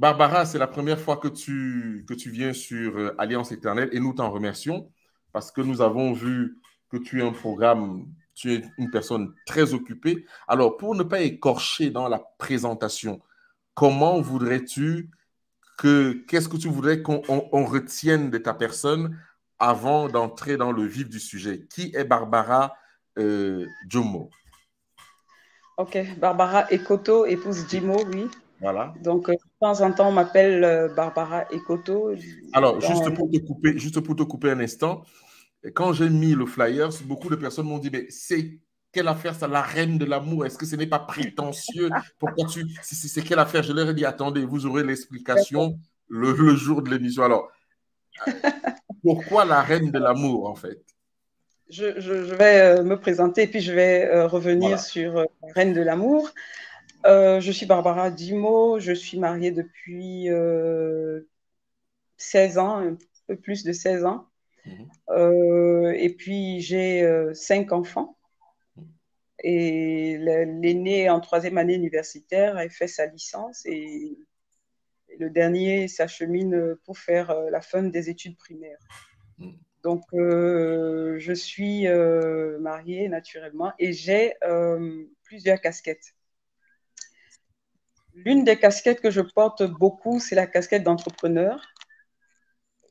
Barbara, c'est la première fois que tu viens sur Alliance Éternelle et nous t'en remercions parce que nous avons vu que tu es un programme, tu es une personne très occupée. Alors, pour ne pas écorcher dans la présentation, comment voudrais-tu qu'est-ce que tu voudrais qu'on retienne de ta personne avant d'entrer dans le vif du sujet? Qui est Barbara Jomo? Ok, Barbara Ekoto, épouse Jimo, oui. Voilà. Donc, de temps en temps, on m'appelle Barbara Ekoto. Alors, Dans... juste pour te couper un instant, quand j'ai mis le flyer, beaucoup de personnes m'ont dit, mais c'est quelle affaire ça, la reine de l'amour? Est-ce que ce n'est pas prétentieux? Pourquoi c'est quelle affaire? Je leur ai dit, attendez, vous aurez l'explication le jour de l'émission. Alors, pourquoi la reine de l'amour, en fait? Je vais me présenter et puis je vais revenir Voilà. sur la reine de l'amour. Je suis Barbara Jimo, je suis mariée depuis 16 ans, un peu plus de 16 ans. Et puis j'ai 5 enfants. Et l'aîné en 3e année universitaire a fait sa licence et le dernier s'achemine pour faire la fin des études primaires. Donc, je suis mariée naturellement et j'ai plusieurs casquettes. L'une des casquettes que je porte beaucoup, c'est la casquette d'entrepreneur.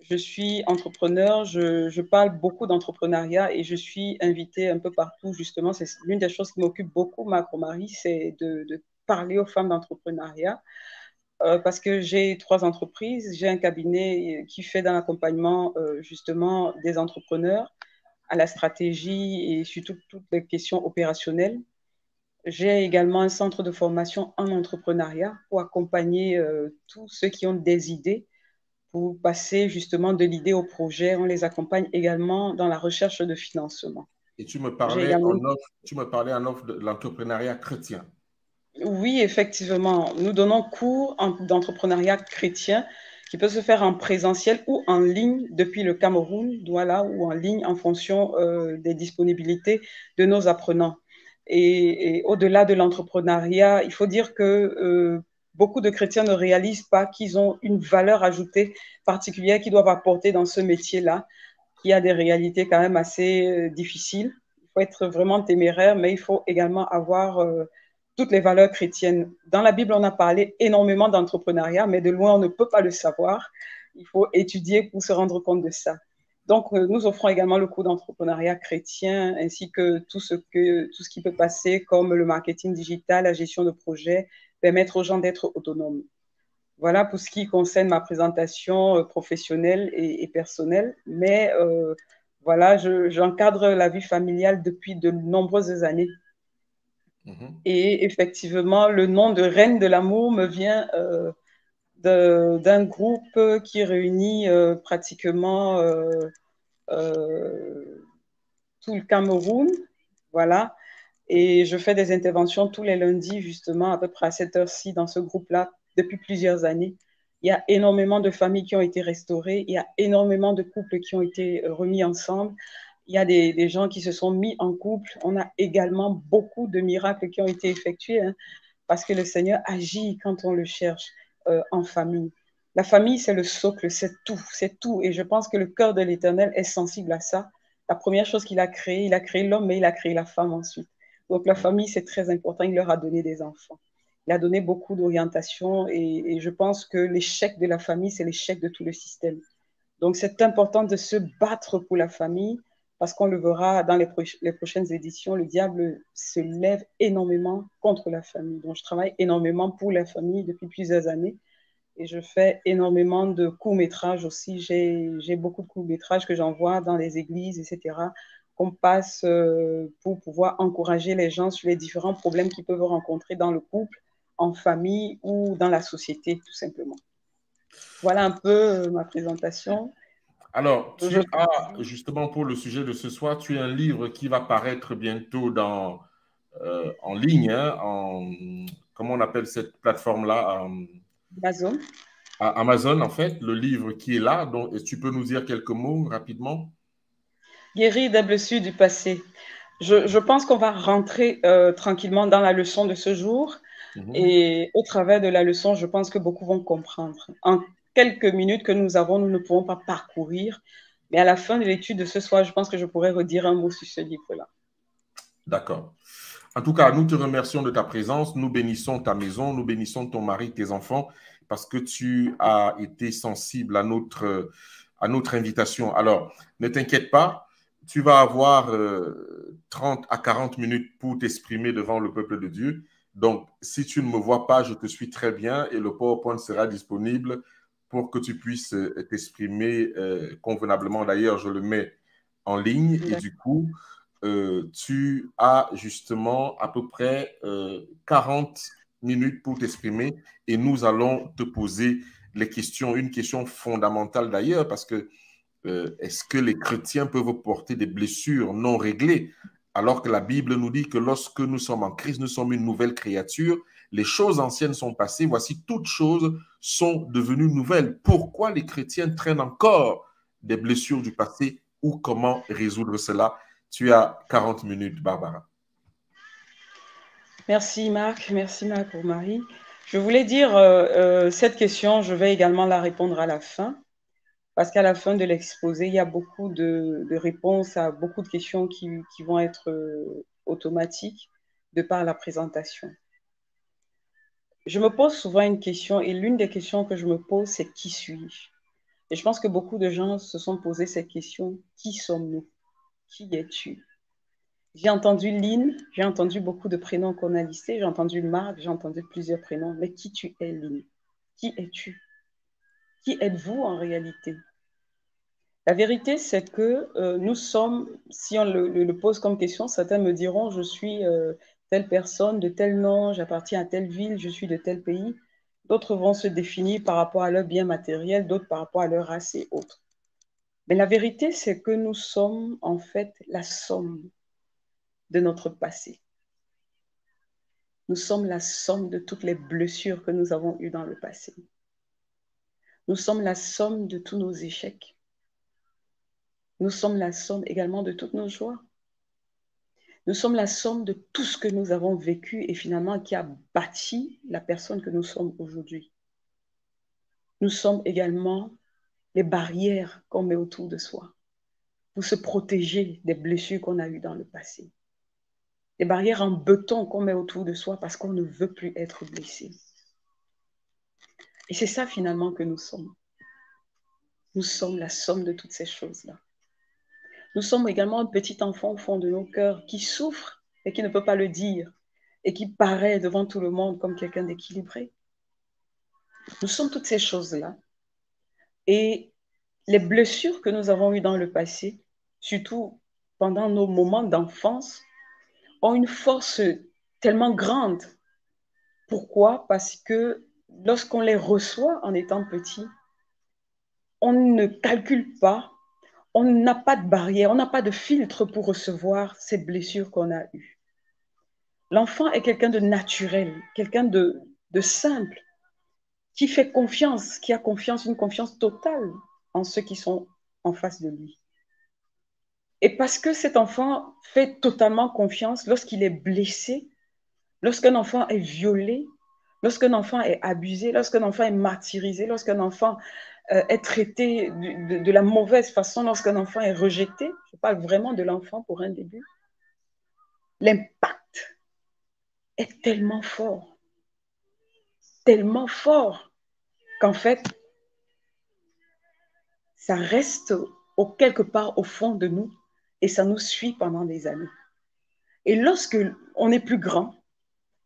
Je suis entrepreneur, je parle beaucoup d'entrepreneuriat et je suis invitée un peu partout. Justement, c'est l'une des choses qui m'occupe beaucoup, ma Marie, c'est de parler aux femmes d'entrepreneuriat. Parce que j'ai 3 entreprises. J'ai un cabinet qui fait dans l'accompagnement justement des entrepreneurs à la stratégie et surtout toutes les questions opérationnelles. J'ai également un centre de formation en entrepreneuriat pour accompagner tous ceux qui ont des idées pour passer justement de l'idée au projet. On les accompagne également dans la recherche de financement. Et Également... tu me parlais en offre de l'entrepreneuriat chrétien. Oui, effectivement. Nous donnons cours d'entrepreneuriat chrétien qui peut se faire en présentiel ou en ligne depuis le Cameroun, voilà, ou en ligne en fonction des disponibilités de nos apprenants. Et au-delà de l'entrepreneuriat, il faut dire que beaucoup de chrétiens ne réalisent pas qu'ils ont une valeur ajoutée particulière qu'ils doivent apporter dans ce métier-là, qui a des réalités quand même assez difficiles. Il faut être vraiment téméraire, mais il faut également avoir toutes les valeurs chrétiennes. Dans la Bible, on a parlé énormément d'entrepreneuriat, mais de loin, on ne peut pas le savoir. Il faut étudier pour se rendre compte de ça. Donc, nous offrons également le cours d'entrepreneuriat chrétien, ainsi que tout ce qui peut passer, comme le marketing digital, la gestion de projets, permettre aux gens d'être autonomes. Voilà pour ce qui concerne ma présentation professionnelle et personnelle. Mais voilà, j'encadre la vie familiale depuis de nombreuses années. Et effectivement, le nom de Reine de l'amour me vient d'un groupe qui réunit pratiquement tout le Cameroun. Voilà. Et je fais des interventions tous les lundis, justement, à peu près à cette heure-ci, dans ce groupe-là, depuis plusieurs années. Il y a énormément de familles qui ont été restaurées. Il y a énormément de couples qui ont été remis ensemble. Il y a des gens qui se sont mis en couple. On a également beaucoup de miracles qui ont été effectués, hein, parce que le Seigneur agit quand on le cherche en famille. La famille, c'est le socle, c'est tout, c'est tout. Et je pense que le cœur de l'Éternel est sensible à ça. La première chose qu'il a créé l'homme, mais il a créé la femme ensuite. Donc la famille, c'est très important. Il leur a donné des enfants. Il a donné beaucoup d'orientation et je pense que l'échec de la famille, c'est l'échec de tout le système. Donc c'est important de se battre pour la famille parce qu'on le verra dans les prochaines éditions, le diable se lève énormément contre la famille. Donc je travaille énormément pour la famille depuis plusieurs années et je fais énormément de courts-métrages aussi. J'ai beaucoup de courts-métrages que j'envoie dans les églises, etc., qu'on passe pour pouvoir encourager les gens sur les différents problèmes qu'ils peuvent rencontrer dans le couple, en famille ou dans la société, tout simplement. Voilà un peu ma présentation. Alors, tu as, justement pour le sujet de ce soir, tu as un livre qui va paraître bientôt en ligne, hein, comment on appelle cette plateforme-là? Amazon. À Amazon, en fait, le livre qui est là. Donc, est-ce que tu peux nous dire quelques mots rapidement? Guérir des blessures du passé. Je pense qu'on va rentrer tranquillement dans la leçon de ce jour. Et au travers de la leçon, je pense que beaucoup vont comprendre. En quelques minutes que nous avons, nous ne pouvons pas parcourir. Mais à la fin de l'étude de ce soir, je pense que je pourrais redire un mot sur ce livre-là. D'accord. En tout cas, nous te remercions de ta présence. Nous bénissons ta maison, nous bénissons ton mari, tes enfants, parce que tu as été sensible à notre invitation. Alors, ne t'inquiète pas, tu vas avoir 30 à 40 minutes pour t'exprimer devant le peuple de Dieu. Donc, si tu ne me vois pas, je te suis très bien et le PowerPoint sera disponible pour que tu puisses t'exprimer convenablement. D'ailleurs, je le mets en ligne et du coup, tu as justement à peu près 40 minutes pour t'exprimer et nous allons te poser les questions, une question fondamentale d'ailleurs, parce que est-ce que les chrétiens peuvent porter des blessures non réglées alors que la Bible nous dit que lorsque nous sommes en Christ, nous sommes une nouvelle créature, les choses anciennes sont passées, voici toutes choses sont devenues nouvelles. Pourquoi les chrétiens traînent encore des blessures du passé ou comment résoudre cela? Tu as 40 minutes, Barbara. Merci Marc pour Marie. Je voulais dire, cette question, je vais également la répondre à la fin, parce qu'à la fin de l'exposé, il y a beaucoup de réponses à beaucoup de questions qui vont être automatiques de par la présentation. Je me pose souvent une question, et l'une des questions que je me pose, c'est qui suis-je? Et je pense que beaucoup de gens se sont posé cette question, qui sommes-nous? Qui es-tu? J'ai entendu Lynn, j'ai entendu beaucoup de prénoms qu'on a listés, j'ai entendu Marc, j'ai entendu plusieurs prénoms, mais qui tu es, Lynn? Qui es-tu? Qui êtes-vous en réalité? La vérité, c'est que nous sommes, si on le pose comme question, certains me diront, je suis telle personne, de tel nom, j'appartiens à telle ville, je suis de tel pays. D'autres vont se définir par rapport à leur bien matériel, d'autres par rapport à leur race et autres. Mais la vérité, c'est que nous sommes en fait la somme de notre passé. Nous sommes la somme de toutes les blessures que nous avons eues dans le passé. Nous sommes la somme de tous nos échecs. Nous sommes la somme également de toutes nos joies. Nous sommes la somme de tout ce que nous avons vécu et finalement qui a bâti la personne que nous sommes aujourd'hui. Nous sommes également les barrières qu'on met autour de soi pour se protéger des blessures qu'on a eues dans le passé. Les barrières en béton qu'on met autour de soi parce qu'on ne veut plus être blessé. Et c'est ça finalement que nous sommes. Nous sommes la somme de toutes ces choses-là. Nous sommes également un petit enfant au fond de nos cœurs qui souffre et qui ne peut pas le dire et qui paraît devant tout le monde comme quelqu'un d'équilibré. Nous sommes toutes ces choses-là. Et les blessures que nous avons eues dans le passé, surtout pendant nos moments d'enfance, ont une force tellement grande. Pourquoi? Parce que lorsqu'on les reçoit en étant petit, on ne calcule pas, on n'a pas de barrière, on n'a pas de filtre pour recevoir ces blessures qu'on a eues. L'enfant est quelqu'un de naturel, quelqu'un de simple, qui fait confiance, qui a confiance, une confiance totale en ceux qui sont en face de lui. Et parce que cet enfant fait totalement confiance lorsqu'il est blessé, lorsqu'un enfant est violé, lorsqu'un enfant est abusé, lorsqu'un enfant est martyrisé, lorsqu'un enfant est traité de la mauvaise façon, lorsqu'un enfant est rejeté, je parle vraiment de l'enfant pour un début, l'impact est tellement fort, qu'en fait, ça reste quelque part au fond de nous et ça nous suit pendant des années. Et lorsque on est plus grand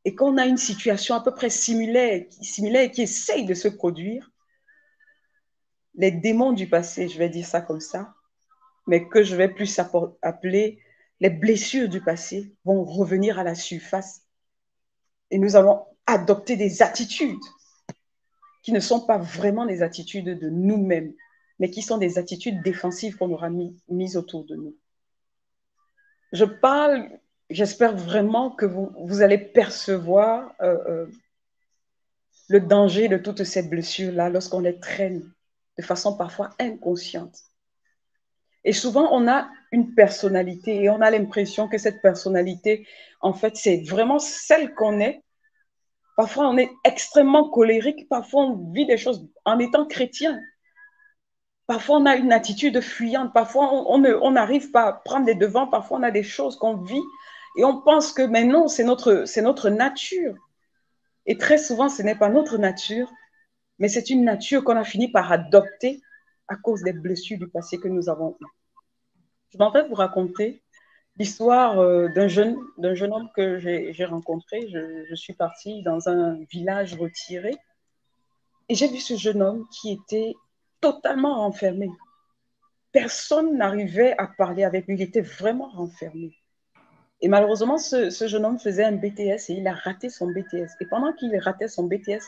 et qu'on a une situation à peu près similaire qui essaye de se produire, les démons du passé, je vais dire ça comme ça, mais que je vais plus appeler les blessures du passé, vont revenir à la surface. Et nous allons adopter des attitudes qui ne sont pas vraiment des attitudes de nous-mêmes, mais qui sont des attitudes défensives qu'on aura mises autour de nous. Je parle, j'espère vraiment que vous allez percevoir le danger de toutes ces blessures-là lorsqu'on les traîne de façon parfois inconsciente. Et souvent, on a une personnalité et on a l'impression que cette personnalité, en fait, c'est vraiment celle qu'on est. Parfois, on est extrêmement colérique. Parfois, on vit des choses en étant chrétien. Parfois, on a une attitude fuyante. Parfois, on n'arrive pas à prendre les devants. Parfois, on a des choses qu'on vit et on pense que, mais non, c'est notre nature. Et très souvent, ce n'est pas notre nature, mais c'est une nature qu'on a fini par adopter à cause des blessures du passé que nous avons eues. Je m'en vais vous raconter l'histoire d'un jeune homme que j'ai rencontré. Je suis partie dans un village retiré et j'ai vu ce jeune homme qui était totalement renfermé. Personne n'arrivait à parler avec lui, il était vraiment renfermé. Et malheureusement, ce jeune homme faisait un BTS et il a raté son BTS. Et pendant qu'il ratait son BTS,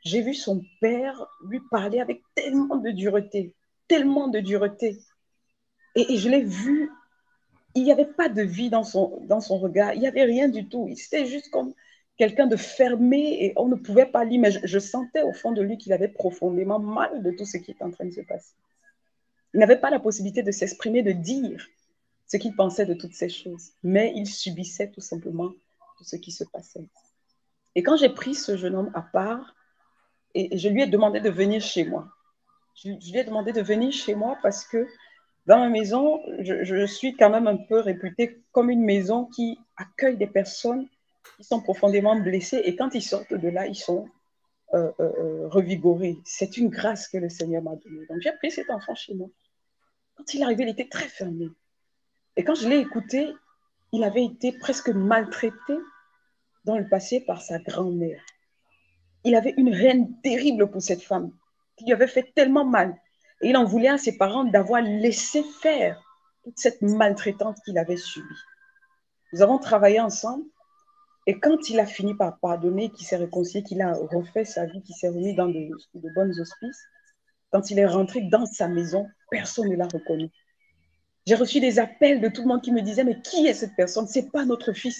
j'ai vu son père lui parler avec tellement de dureté, tellement de dureté. Et je l'ai vu, il n'y avait pas de vie dans son regard, il n'y avait rien du tout. C'était juste comme quelqu'un de fermé et on ne pouvait pas lire, mais je sentais au fond de lui qu'il avait profondément mal de tout ce qui était en train de se passer. Il n'avait pas la possibilité de s'exprimer, de dire ce qu'il pensait de toutes ces choses, mais il subissait tout simplement tout ce qui se passait. Et quand j'ai pris ce jeune homme à part, et je lui ai demandé de venir chez moi. Je lui ai demandé de venir chez moi parce que dans ma maison, je suis quand même un peu réputée comme une maison qui accueille des personnes qui sont profondément blessées et quand ils sortent de là, ils sont revigorés. C'est une grâce que le Seigneur m'a donnée. Donc j'ai pris cet enfant chez moi. Quand il est arrivé, il était très fermé. Et quand je l'ai écouté, il avait été presque maltraité dans le passé par sa grand-mère. Il avait une haine terrible pour cette femme qui lui avait fait tellement mal. Et il en voulait à ses parents d'avoir laissé faire toute cette maltraitance qu'il avait subie. Nous avons travaillé ensemble et quand il a fini par pardonner, qu'il s'est réconcilié, qu'il a refait sa vie, qu'il s'est remis dans de bons auspices, quand il est rentré dans sa maison, personne ne l'a reconnu. J'ai reçu des appels de tout le monde qui me disait, mais qui est cette personne? C'est pas notre fils.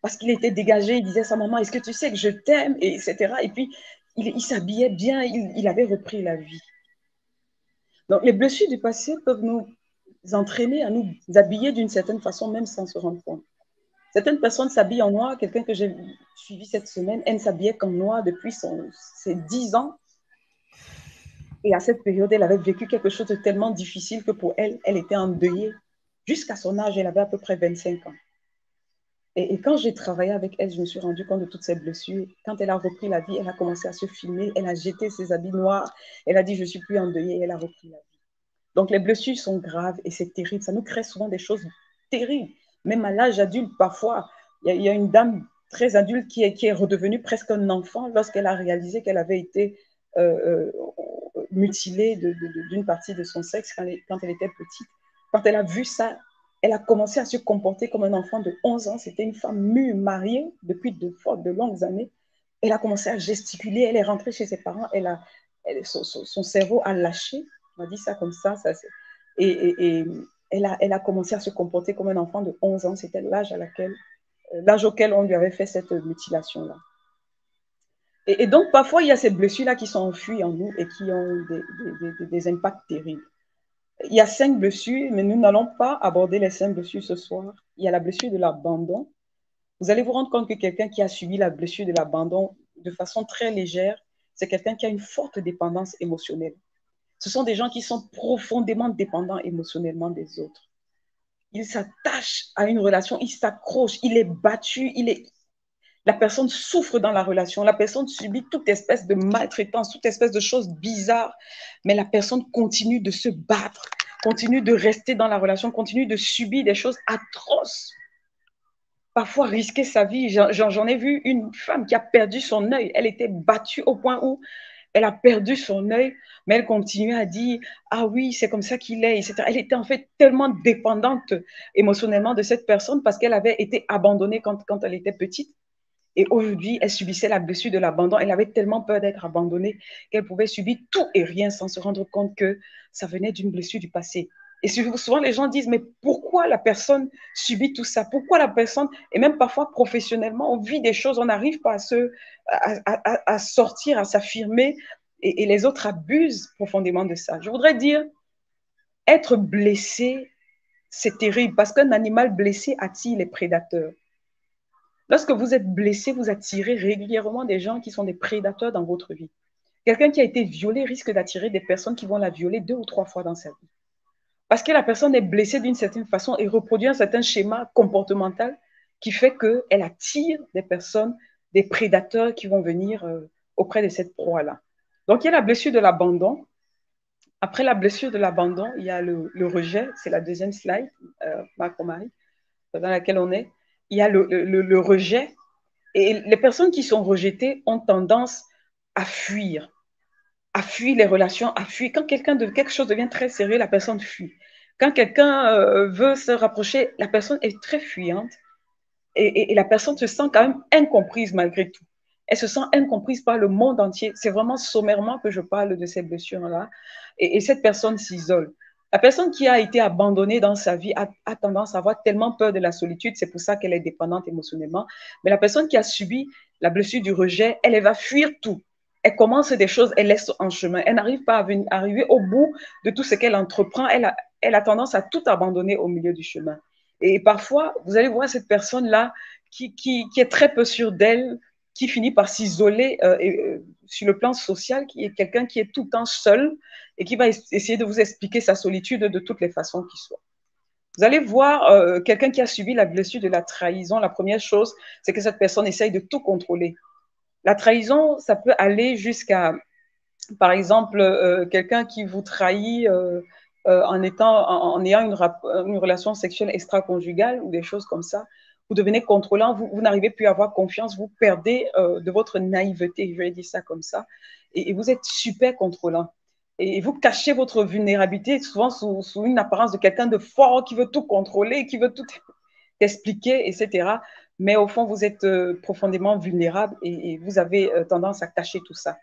Parce qu'il était dégagé, il disait à sa maman, est-ce que tu sais que je t'aime, etc. Et puis, il s'habillait bien, il avait repris la vie. Donc, les blessures du passé peuvent nous entraîner à nous habiller d'une certaine façon, même sans se rendre compte. Certaines personnes s'habillent en noir. Quelqu'un que j'ai suivi cette semaine, elle ne s'habillait qu'en noir depuis ses 10 ans. Et à cette période, elle avait vécu quelque chose de tellement difficile que pour elle, elle était endeuillée. Jusqu'à son âge, elle avait à peu près 25 ans. Et quand j'ai travaillé avec elle, je me suis rendu compte de toutes ces blessures. Quand elle a repris la vie, elle a commencé à se filmer, elle a jeté ses habits noirs, elle a dit, je ne suis plus endeuillée, et elle a repris la vie. Donc les blessures sont graves et c'est terrible. Ça nous crée souvent des choses terribles. Même à l'âge adulte, parfois, il y a une dame très adulte qui est redevenue presque un enfant lorsqu'elle a réalisé qu'elle avait été mutilée d'une partie de son sexe quand elle était petite. Quand elle a vu ça, elle a commencé à se comporter comme un enfant de 11 ans. C'était une femme mûre, mariée depuis de longues années. Elle a commencé à gesticuler. Elle est rentrée chez ses parents. Son cerveau a lâché. On m'a dit ça comme ça. Et elle a commencé à se comporter comme un enfant de 11 ans. C'était l'âge auquel on lui avait fait cette mutilation-là. Et donc, parfois, il y a ces blessures-là qui sont enfuies en nous et qui ont des impacts terribles. Il y a 5 blessures, mais nous n'allons pas aborder les 5 blessures ce soir. Il y a la blessure de l'abandon. Vous allez vous rendre compte que quelqu'un qui a subi la blessure de l'abandon de façon très légère, c'est quelqu'un qui a une forte dépendance émotionnelle. Ce sont des gens qui sont profondément dépendants émotionnellement des autres. Ils s'attachent à une relation, ils s'accrochent, il est battu, la personne souffre dans la relation, la personne subit toute espèce de maltraitance, toute espèce de choses bizarres, mais la personne continue de se battre, continue de rester dans la relation, continue de subir des choses atroces. Parfois risquer sa vie. J'en ai vu une femme qui a perdu son œil. Elle était battue au point où elle a perdu son œil, mais elle continuait à dire « Ah oui, c'est comme ça qu'il est, etc. » Elle était en fait tellement dépendante émotionnellement de cette personne parce qu'elle avait été abandonnée quand elle était petite. Et aujourd'hui, elle subissait la blessure de l'abandon. Elle avait tellement peur d'être abandonnée qu'elle pouvait subir tout et rien sans se rendre compte que ça venait d'une blessure du passé. Et souvent, les gens disent, mais pourquoi la personne subit tout ça? Pourquoi la personne, et même parfois professionnellement, on vit des choses, on n'arrive pas à sortir, à s'affirmer, et les autres abusent profondément de ça. Je voudrais dire, être blessé, c'est terrible, parce qu'un animal blessé attire les prédateurs. Lorsque vous êtes blessé, vous attirez régulièrement des gens qui sont des prédateurs dans votre vie. Quelqu'un qui a été violé risque d'attirer des personnes qui vont la violer 2 ou 3 fois dans sa vie. Parce que la personne est blessée d'une certaine façon et reproduit un certain schéma comportemental qui fait qu'elle attire des personnes, des prédateurs qui vont venir auprès de cette proie-là. Donc, il y a la blessure de l'abandon. Après la blessure de l'abandon, il y a le rejet. C'est la deuxième slide, Marc-Marie, dans laquelle on est. Il y a le rejet. Et les personnes qui sont rejetées ont tendance à fuir les relations, à fuir. Quand quelque chose devient très sérieux, la personne fuit. Quand quelqu'un veut se rapprocher, la personne est très fuyante et la personne se sent quand même incomprise malgré tout. Elle se sent incomprise par le monde entier. C'est vraiment sommairement que je parle de ces blessures-là. Et cette personne s'isole. La personne qui a été abandonnée dans sa vie a tendance à avoir tellement peur de la solitude, c'est pour ça qu'elle est dépendante émotionnellement. Mais la personne qui a subi la blessure du rejet, elle va fuir tout. Elle commence des choses, elle laisse en chemin. Elle n'arrive pas à arriver au bout de tout ce qu'elle entreprend. Elle a tendance à tout abandonner au milieu du chemin. Et parfois, vous allez voir cette personne-là qui est très peu sûre d'elle, qui finit par s'isoler sur le plan social, qui est quelqu'un qui est tout le temps seul et qui va essayer de vous expliquer sa solitude de toutes les façons qui soient. Vous allez voir quelqu'un qui a subi la blessure de la trahison. La première chose, c'est que cette personne essaye de tout contrôler. La trahison, ça peut aller jusqu'à, par exemple, quelqu'un qui vous trahit en ayant une relation sexuelle extra-conjugale ou des choses comme ça. Vous devenez contrôlant, vous n'arrivez plus à avoir confiance, vous perdez de votre naïveté, je vais dire ça comme ça, et vous êtes super contrôlant. Et vous cachez votre vulnérabilité souvent sous une apparence de quelqu'un de fort qui veut tout contrôler, qui veut tout expliquer, etc. Mais au fond, vous êtes profondément vulnérable et vous avez tendance à cacher tout ça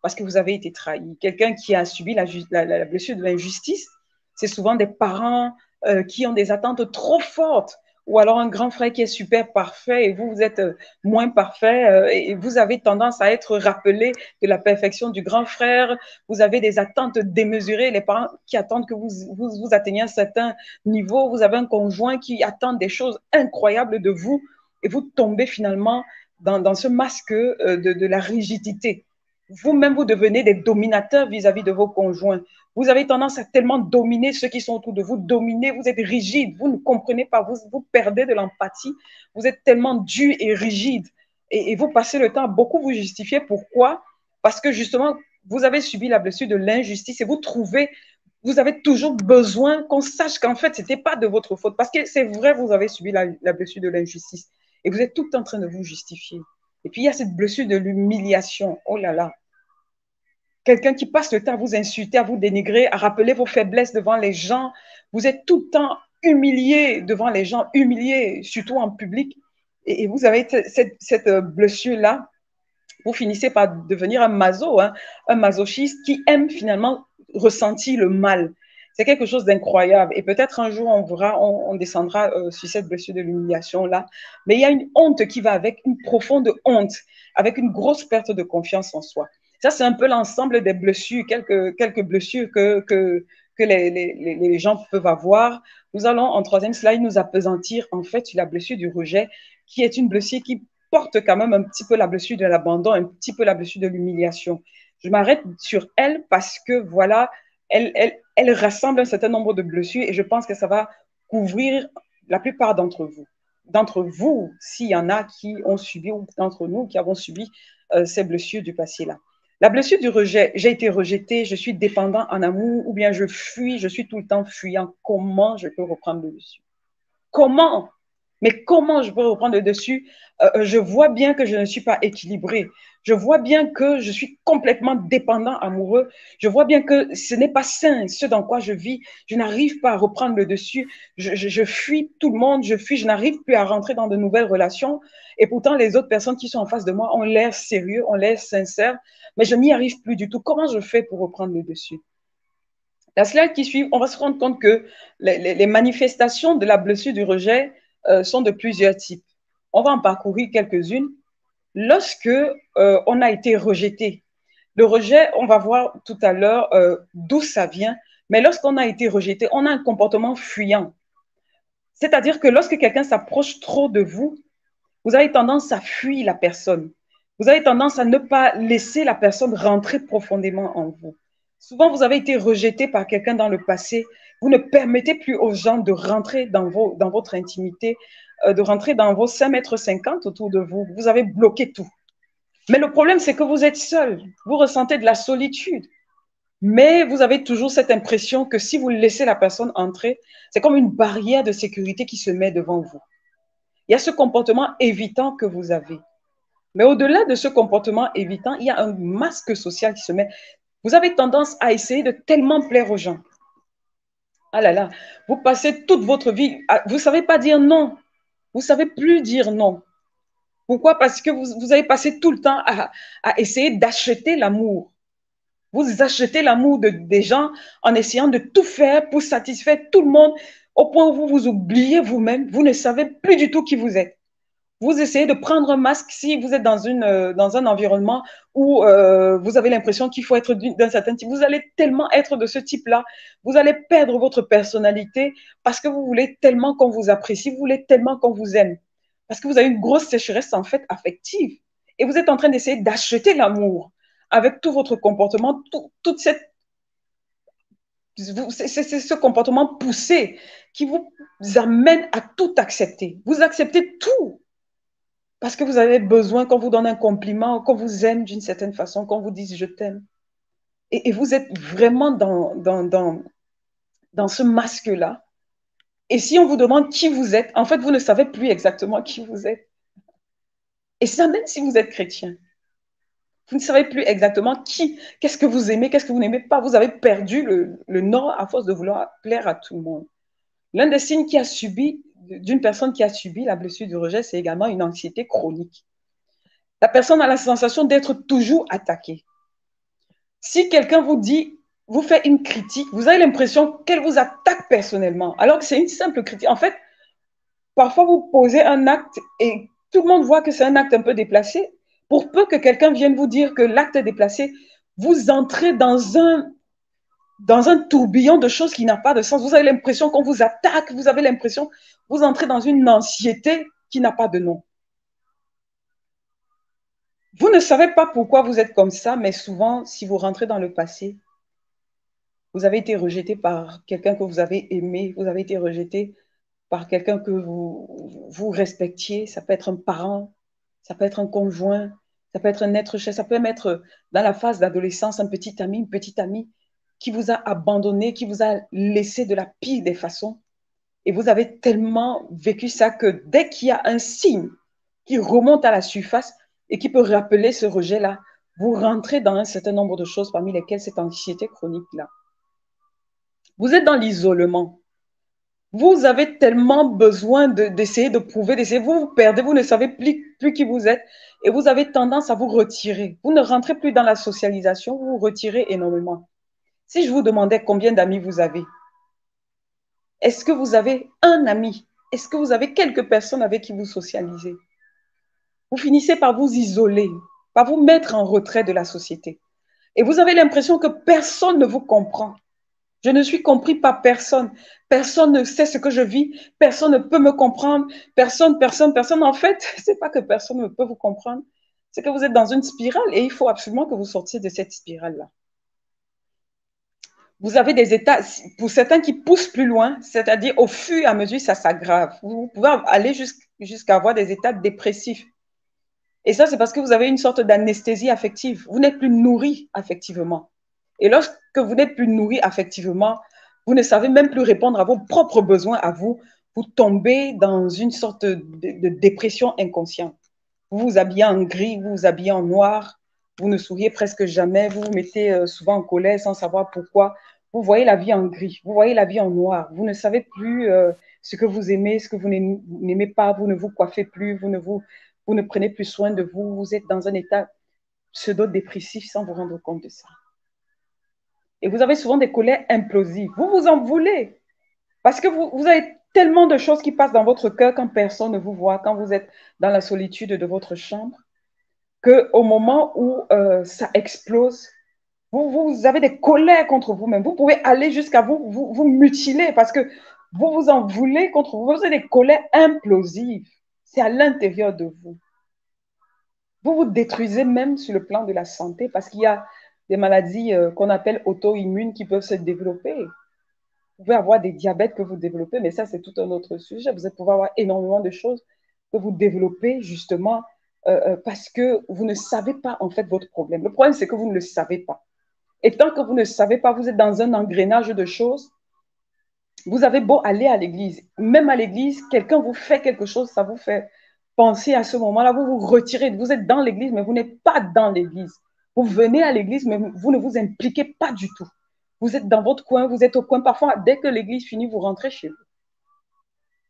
parce que vous avez été trahi. Quelqu'un qui a subi la blessure de l'injustice, c'est souvent des parents qui ont des attentes trop fortes ou alors un grand frère qui est super parfait et vous êtes moins parfait et vous avez tendance à être rappelé de la perfection du grand frère. Vous avez des attentes démesurées, les parents qui attendent que vous atteigniez un certain niveau. Vous avez un conjoint qui attend des choses incroyables de vous et vous tombez finalement dans ce masque de la rigidité. Vous-même, vous devenez des dominateurs vis-à-vis de vos conjoints. Vous avez tendance à tellement dominer ceux qui sont autour de vous, dominer, vous êtes rigide, vous ne comprenez pas, vous perdez de l'empathie, vous êtes tellement dur et rigide. Et vous passez le temps à beaucoup vous justifier. Pourquoi? Parce que justement, vous avez subi la blessure de l'injustice et vous avez toujours besoin qu'on sache qu'en fait, ce n'était pas de votre faute. Parce que c'est vrai, vous avez subi la blessure de l'injustice et vous êtes tout le temps en train de vous justifier. Et puis, il y a cette blessure de l'humiliation. Oh là là. Quelqu'un qui passe le temps à vous insulter, à vous dénigrer, à rappeler vos faiblesses devant les gens. Vous êtes tout le temps humilié devant les gens, humilié, surtout en public. Et vous avez cette blessure-là. Vous finissez par devenir un maso, hein, un masochiste qui aime finalement ressentir le mal. C'est quelque chose d'incroyable. Et peut-être un jour, on descendra sur cette blessure de l'humiliation-là. Mais il y a une honte qui va avec, une profonde honte, avec une grosse perte de confiance en soi. Ça, c'est un peu l'ensemble des blessures, quelques blessures que les gens peuvent avoir. Nous allons, en troisième slide, nous appesantir en fait sur la blessure du rejet, qui est une blessure qui porte quand même un petit peu la blessure de l'abandon, un petit peu la blessure de l'humiliation. Je m'arrête sur elle parce que, voilà, elle rassemble un certain nombre de blessures et je pense que ça va couvrir la plupart d'entre vous. D'entre vous, s'il y en a qui ont subi, ou d'entre nous qui avons subi ces blessures du passé-là. La blessure du rejet, j'ai été rejeté, je suis dépendant en amour, ou bien je fuis, je suis tout le temps fuyant. Comment je peux reprendre le dessus? Comment? Mais comment je peux reprendre le dessus? Je vois bien que je ne suis pas équilibrée. Je vois bien que je suis complètement dépendant amoureux. Je vois bien que ce n'est pas sain, ce dans quoi je vis. Je n'arrive pas à reprendre le dessus. Je fuis tout le monde, je fuis, je n'arrive plus à rentrer dans de nouvelles relations. Et pourtant, les autres personnes qui sont en face de moi ont l'air sérieux, ont l'air sincères, mais je n'y arrive plus du tout. Comment je fais pour reprendre le dessus? La slide qui suit, on va se rendre compte que les manifestations de la blessure du rejet sont de plusieurs types. On va en parcourir quelques-unes. Lorsque on a été rejeté, le rejet, on va voir tout à l'heure d'où ça vient, mais lorsqu'on a été rejeté, on a un comportement fuyant. C'est-à-dire que lorsque quelqu'un s'approche trop de vous, Vous avez tendance à fuir la personne. Vous avez tendance à ne pas laisser la personne rentrer profondément en vous. Souvent, vous avez été rejeté par quelqu'un dans le passé. Vous ne permettez plus aux gens de rentrer dans votre intimité, de rentrer dans vos 5,50 m autour de vous. Vous avez bloqué tout. Mais le problème, c'est que vous êtes seul. Vous ressentez de la solitude. Mais vous avez toujours cette impression que si vous laissez la personne entrer, c'est comme une barrière de sécurité qui se met devant vous. Il y a ce comportement évitant que vous avez. Mais au-delà de ce comportement évitant, il y a un masque social qui se met. Vous avez tendance à essayer de tellement plaire aux gens. Ah là là, vous passez toute votre vie, vous ne savez pas dire non. Vous ne savez plus dire non. Pourquoi? Parce que vous avez passé tout le temps à essayer d'acheter l'amour. Vous achetez l'amour des gens en essayant de tout faire pour satisfaire tout le monde au point où vous vous oubliez vous-même. Vous ne savez plus du tout qui vous êtes. Vous essayez de prendre un masque si vous êtes dans un environnement où vous avez l'impression qu'il faut être d'un certain type. Vous allez tellement être de ce type-là. Vous allez perdre votre personnalité parce que vous voulez tellement qu'on vous apprécie, vous voulez tellement qu'on vous aime. Parce que vous avez une grosse sécheresse en fait affective. Et vous êtes en train d'essayer d'acheter l'amour avec tout votre comportement, toute cette... C'est ce comportement poussé qui vous amène à tout accepter. Vous acceptez tout. Parce que vous avez besoin qu'on vous donne un compliment, qu'on vous aime d'une certaine façon, qu'on vous dise « je t'aime ». Et vous êtes vraiment dans ce masque-là. Et si on vous demande qui vous êtes, en fait, vous ne savez plus exactement qui vous êtes. Et ça, même si vous êtes chrétien. Vous ne savez plus exactement qu'est-ce que vous aimez, qu'est-ce que vous n'aimez pas. Vous avez perdu le nord à force de vouloir plaire à tout le monde. L'un des signes d'une personne qui a subi la blessure du rejet, c'est également une anxiété chronique. La personne a la sensation d'être toujours attaquée. Si quelqu'un vous fait une critique, vous avez l'impression qu'elle vous attaque personnellement, alors que c'est une simple critique. En fait, parfois vous posez un acte et tout le monde voit que c'est un acte un peu déplacé. Pour peu que quelqu'un vienne vous dire que l'acte est déplacé, vous entrez dans un tourbillon de choses qui n'a pas de sens. Vous avez l'impression qu'on vous attaque, vous avez l'impression, vous entrez dans une anxiété qui n'a pas de nom. Vous ne savez pas pourquoi vous êtes comme ça, mais souvent, si vous rentrez dans le passé, vous avez été rejeté par quelqu'un que vous avez aimé, vous avez été rejeté par quelqu'un que vous respectiez. Ça peut être un parent, ça peut être un conjoint, ça peut être un être cher, ça peut être dans la phase d'adolescence, un petit ami, une petite amie qui vous a abandonné, qui vous a laissé de la pire des façons. Et vous avez tellement vécu ça que dès qu'il y a un signe qui remonte à la surface et qui peut rappeler ce rejet-là, vous rentrez dans un certain nombre de choses, parmi lesquelles cette anxiété chronique-là. Vous êtes dans l'isolement. Vous avez tellement besoin d'essayer de prouver, d'essayer. Vous vous perdez, vous ne savez plus qui vous êtes et vous avez tendance à vous retirer. Vous ne rentrez plus dans la socialisation, vous vous retirez énormément. Si je vous demandais combien d'amis vous avez, est-ce que vous avez un ami? Est-ce que vous avez quelques personnes avec qui vous socialisez? Vous finissez par vous isoler, par vous mettre en retrait de la société. Et vous avez l'impression que personne ne vous comprend. Je ne suis compris par personne. Personne ne sait ce que je vis. Personne ne peut me comprendre. Personne. En fait, ce n'est pas que personne ne peut vous comprendre. C'est que vous êtes dans une spirale et il faut absolument que vous sortiez de cette spirale-là. Vous avez des états, pour certains qui poussent plus loin, c'est-à-dire au fur et à mesure, ça s'aggrave. Vous pouvez aller jusqu'à avoir des états dépressifs. Et ça, c'est parce que vous avez une sorte d'anesthésie affective. Vous n'êtes plus nourri affectivement. Et lorsque vous n'êtes plus nourri affectivement, vous ne savez même plus répondre à vos propres besoins à vous. Vous tombez dans une sorte de dépression inconsciente. Vous vous habillez en gris, vous vous habillez en noir, vous ne souriez presque jamais, vous vous mettez souvent en colère sans savoir pourquoi. Vous voyez la vie en gris, vous voyez la vie en noir. Vous ne savez plus ce que vous aimez, ce que vous n'aimez pas, vous ne vous coiffez plus, vous ne prenez plus soin de vous, vous êtes dans un état pseudo-dépressif sans vous rendre compte de ça. Et vous avez souvent des colères implosives. Vous vous en voulez parce que vous avez tellement de choses qui passent dans votre cœur quand personne ne vous voit, quand vous êtes dans la solitude de votre chambre, qu'au moment où ça explose, vous avez des colères contre vous-même. Vous pouvez aller jusqu'à vous mutiler parce que vous vous en voulez contre vous. Vous avez des colères implosives. C'est à l'intérieur de vous. Vous vous détruisez même sur le plan de la santé parce qu'il y a des maladies qu'on appelle auto-immunes qui peuvent se développer. Vous pouvez avoir des diabètes que vous développez, mais ça, c'est tout un autre sujet. Vous pouvez avoir énormément de choses que vous développez justement parce que vous ne savez pas en fait votre problème. Le problème, c'est que vous ne le savez pas. Et tant que vous ne savez pas, vous êtes dans un engrenage de choses. Vous avez beau aller à l'église, même à l'église, quelqu'un vous fait quelque chose, ça vous fait penser à ce moment-là, vous vous retirez, vous êtes dans l'église, mais vous n'êtes pas dans l'église. Vous venez à l'église, mais vous ne vous impliquez pas du tout. Vous êtes dans votre coin, vous êtes au coin. Parfois, dès que l'église finit, vous rentrez chez vous.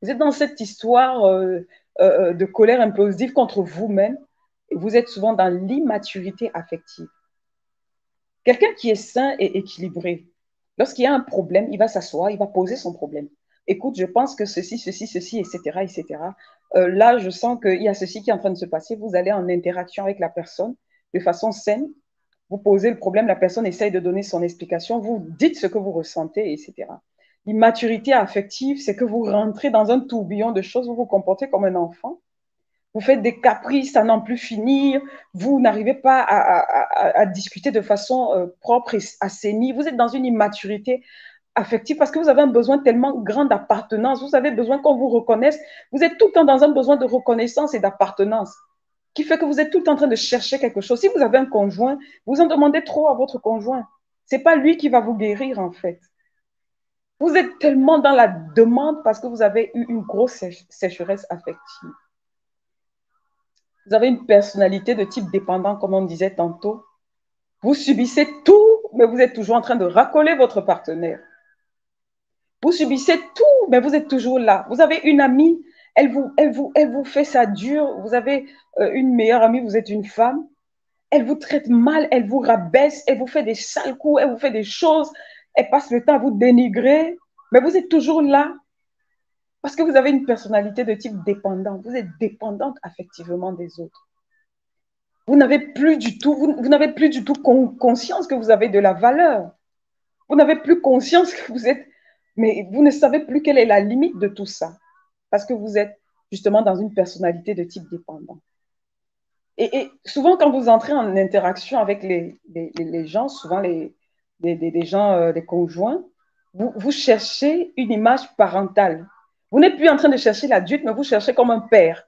Vous êtes dans cette histoire de colère implosive contre vous-même et vous êtes souvent dans l'immaturité affective. Quelqu'un qui est sain et équilibré, lorsqu'il y a un problème, il va s'asseoir, il va poser son problème. Écoute, je pense que ceci, etc., etc. Là, je sens qu'il y a ceci qui est en train de se passer. Vous allez en interaction avec la personne de façon saine. Vous posez le problème, la personne essaye de donner son explication. Vous dites ce que vous ressentez, etc. L'immaturité affective, c'est que vous rentrez dans un tourbillon de choses, vous vous comportez comme un enfant. Vous faites des caprices à n'en plus finir, vous n'arrivez pas à discuter de façon propre et assainie, vous êtes dans une immaturité affective parce que vous avez un besoin tellement grand d'appartenance, vous avez besoin qu'on vous reconnaisse, vous êtes tout le temps dans un besoin de reconnaissance et d'appartenance qui fait que vous êtes tout le temps en train de chercher quelque chose. Si vous avez un conjoint, vous en demandez trop à votre conjoint. Ce n'est pas lui qui va vous guérir en fait. Vous êtes tellement dans la demande parce que vous avez eu une grosse sécheresse affective. Vous avez une personnalité de type dépendant, comme on disait tantôt. Vous subissez tout, mais vous êtes toujours en train de racoler votre partenaire. Vous subissez tout, mais vous êtes toujours là. Vous avez une amie, elle vous fait ça dur. Vous avez une meilleure amie, vous êtes une femme. Elle vous traite mal, elle vous rabaisse, elle vous fait des sales coups, elle vous fait des choses. Elle passe le temps à vous dénigrer, mais vous êtes toujours là. Parce que vous avez une personnalité de type dépendant. Vous êtes dépendante affectivement des autres. Vous n'avez plus du tout, vous n'avez plus du tout conscience que vous avez de la valeur. Vous n'avez plus conscience que vous êtes, mais vous ne savez plus quelle est la limite de tout ça. Parce que vous êtes justement dans une personnalité de type dépendant. Et souvent, quand vous entrez en interaction avec les gens, souvent les gens, les conjoints, vous cherchez une image parentale. Vous n'êtes plus en train de chercher l'adulte, mais vous cherchez comme un père.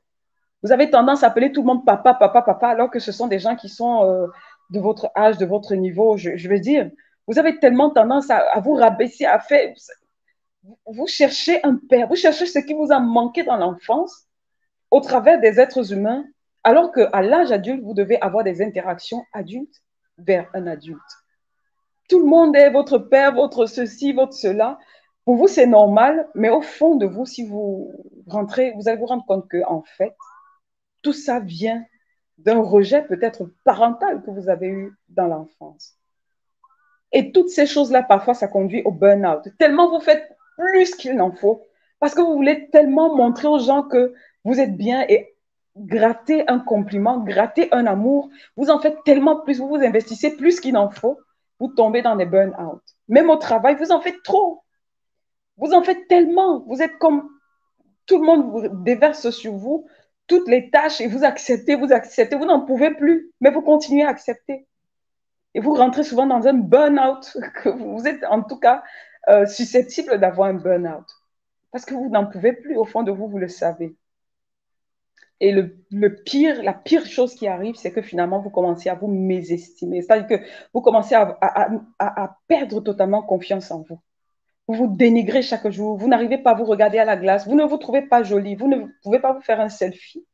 Vous avez tendance à appeler tout le monde papa, papa, papa, alors que ce sont des gens qui sont de votre âge, de votre niveau. Je veux dire, vous avez tellement tendance à vous rabaisser, à faire. Vous cherchez un père, vous cherchez ce qui vous a manqué dans l'enfance au travers des êtres humains, alors qu'à l'âge adulte, vous devez avoir des interactions adultes vers un adulte. Tout le monde est votre père, votre ceci, votre cela. Pour vous, c'est normal, mais au fond de vous, si vous rentrez, vous allez vous rendre compte qu'en fait, tout ça vient d'un rejet peut-être parental que vous avez eu dans l'enfance. Et toutes ces choses-là, parfois, ça conduit au burn-out. Tellement vous faites plus qu'il n'en faut, parce que vous voulez tellement montrer aux gens que vous êtes bien et gratter un compliment, gratter un amour, vous en faites tellement plus, vous vous investissez plus qu'il n'en faut, vous tombez dans des burn-out. Même au travail, vous en faites trop. Vous en faites tellement. Vous êtes comme tout le monde vous déverse sur vous toutes les tâches et vous acceptez, vous n'en pouvez plus, mais vous continuez à accepter. Et vous rentrez souvent dans un burn-out, que vous êtes en tout cas susceptible d'avoir un burn-out. Parce que vous n'en pouvez plus, au fond de vous, vous le savez. Et la pire chose qui arrive, c'est que finalement, vous commencez à vous mésestimer. C'est-à-dire que vous commencez à perdre totalement confiance en vous. Vous vous dénigrez chaque jour, vous n'arrivez pas à vous regarder à la glace, vous ne vous trouvez pas jolie, vous ne pouvez pas vous faire un selfie.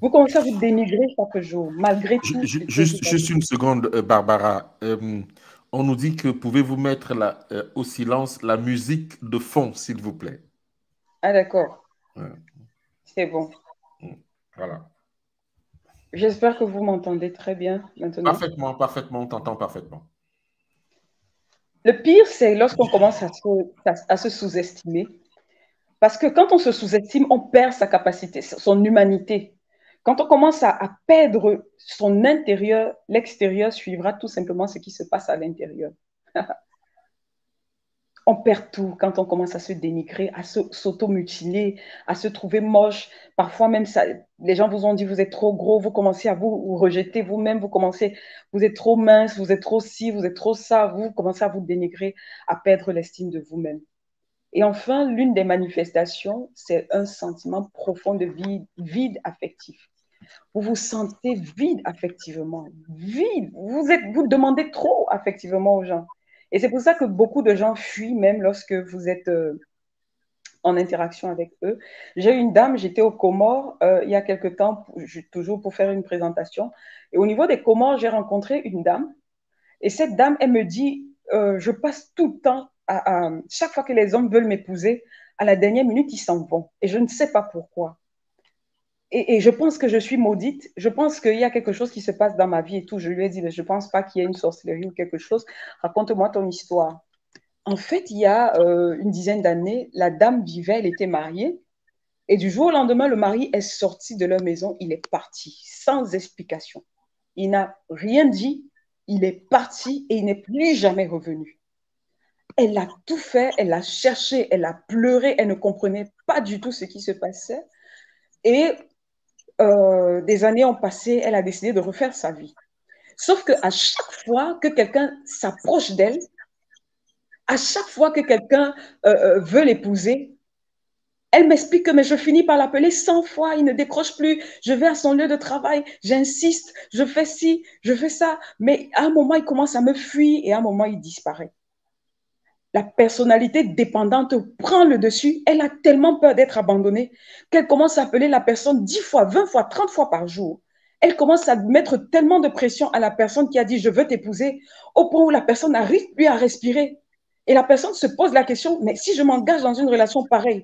Vous commencez à vous dénigrer chaque jour, malgré tout. Juste une seconde, Barbara. On nous dit que pouvez-vous mettre au silence la musique de fond, s'il vous plaît. Ah, d'accord. Ouais. C'est bon. Voilà. J'espère que vous m'entendez très bien maintenant. Parfaitement, on t'entend parfaitement. Le pire, c'est lorsqu'on commence à se sous-estimer. Parce que quand on se sous-estime, on perd sa capacité, son humanité. Quand on commence à perdre son intérieur, l'extérieur suivra tout simplement ce qui se passe à l'intérieur. On perd tout quand on commence à se dénigrer, à s'auto-mutiler, à se trouver moche. Parfois même, ça, les gens vous ont dit, vous êtes trop gros, vous commencez à vous rejeter vous-même, vous êtes trop mince, vous êtes trop ci, vous êtes trop ça, vous commencez à vous dénigrer, à perdre l'estime de vous-même. Et enfin, l'une des manifestations, c'est un sentiment profond de vide affectif. Vous vous sentez vide affectivement, vide. Vous demandez trop affectivement aux gens. Et c'est pour ça que beaucoup de gens fuient même lorsque vous êtes en interaction avec eux. J'ai eu une dame, j'étais aux Comores il y a quelque temps, toujours pour faire une présentation. Et au niveau des Comores, j'ai rencontré une dame. Et cette dame, elle me dit, je passe tout le temps, chaque fois que les hommes veulent m'épouser, à la dernière minute, ils s'en vont. Et je ne sais pas pourquoi. Et je pense que je suis maudite. Je pense qu'il y a quelque chose qui se passe dans ma vie et tout. Je lui ai dit, mais je ne pense pas qu'il y ait une sorcellerie ou quelque chose. Raconte-moi ton histoire. En fait, il y a une dizaine d'années, la dame vivait, elle était mariée. Et du jour au lendemain, le mari est sorti de leur maison. Il est parti sans explication. Il n'a rien dit. Il est parti et il n'est plus jamais revenu. Elle a tout fait, elle a cherché, elle a pleuré, elle ne comprenait pas du tout ce qui se passait. Et des années ont passé, elle a décidé de refaire sa vie. Sauf qu'à chaque fois que quelqu'un s'approche d'elle, à chaque fois que quelqu'un veut l'épouser, elle m'explique que mais je finis par l'appeler 100 fois, il ne décroche plus, je vais à son lieu de travail, j'insiste, je fais ci, je fais ça, mais à un moment, il commence à me fuir et à un moment, il disparaît. La personnalité dépendante prend le dessus, elle a tellement peur d'être abandonnée qu'elle commence à appeler la personne 10 fois, 20 fois, 30 fois par jour. Elle commence à mettre tellement de pression à la personne qui a dit « je veux t'épouser » au point où la personne n'arrive plus à respirer. Et la personne se pose la question « mais si je m'engage dans une relation pareille,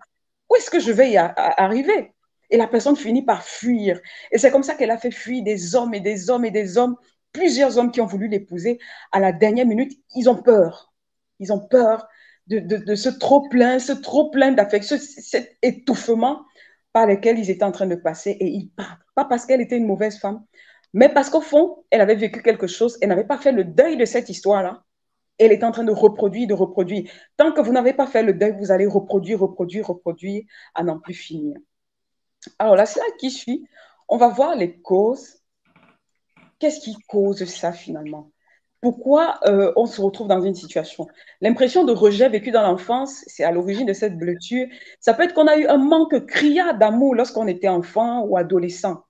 où est-ce que je vais y arriver ?» Et la personne finit par fuir. Et c'est comme ça qu'elle a fait fuir des hommes et des hommes et des hommes, plusieurs hommes qui ont voulu l'épouser. À la dernière minute, ils ont peur. Ils ont peur de ce trop-plein d'affection, cet étouffement par lequel ils étaient en train de passer et ils partent. Pas parce qu'elle était une mauvaise femme, mais parce qu'au fond, elle avait vécu quelque chose, elle n'avait pas fait le deuil de cette histoire-là. Elle est en train de reproduire, de reproduire. Tant que vous n'avez pas fait le deuil, vous allez reproduire, reproduire, reproduire à n'en plus finir. Alors, la slide qui suit, on va voir les causes. Qu'est-ce qui cause ça finalement? Pourquoi on se retrouve dans une situation? L'impression de rejet vécu dans l'enfance, c'est à l'origine de cette blessure. Ça peut être qu'on a eu un manque criard d'amour lorsqu'on était enfant ou adolescent.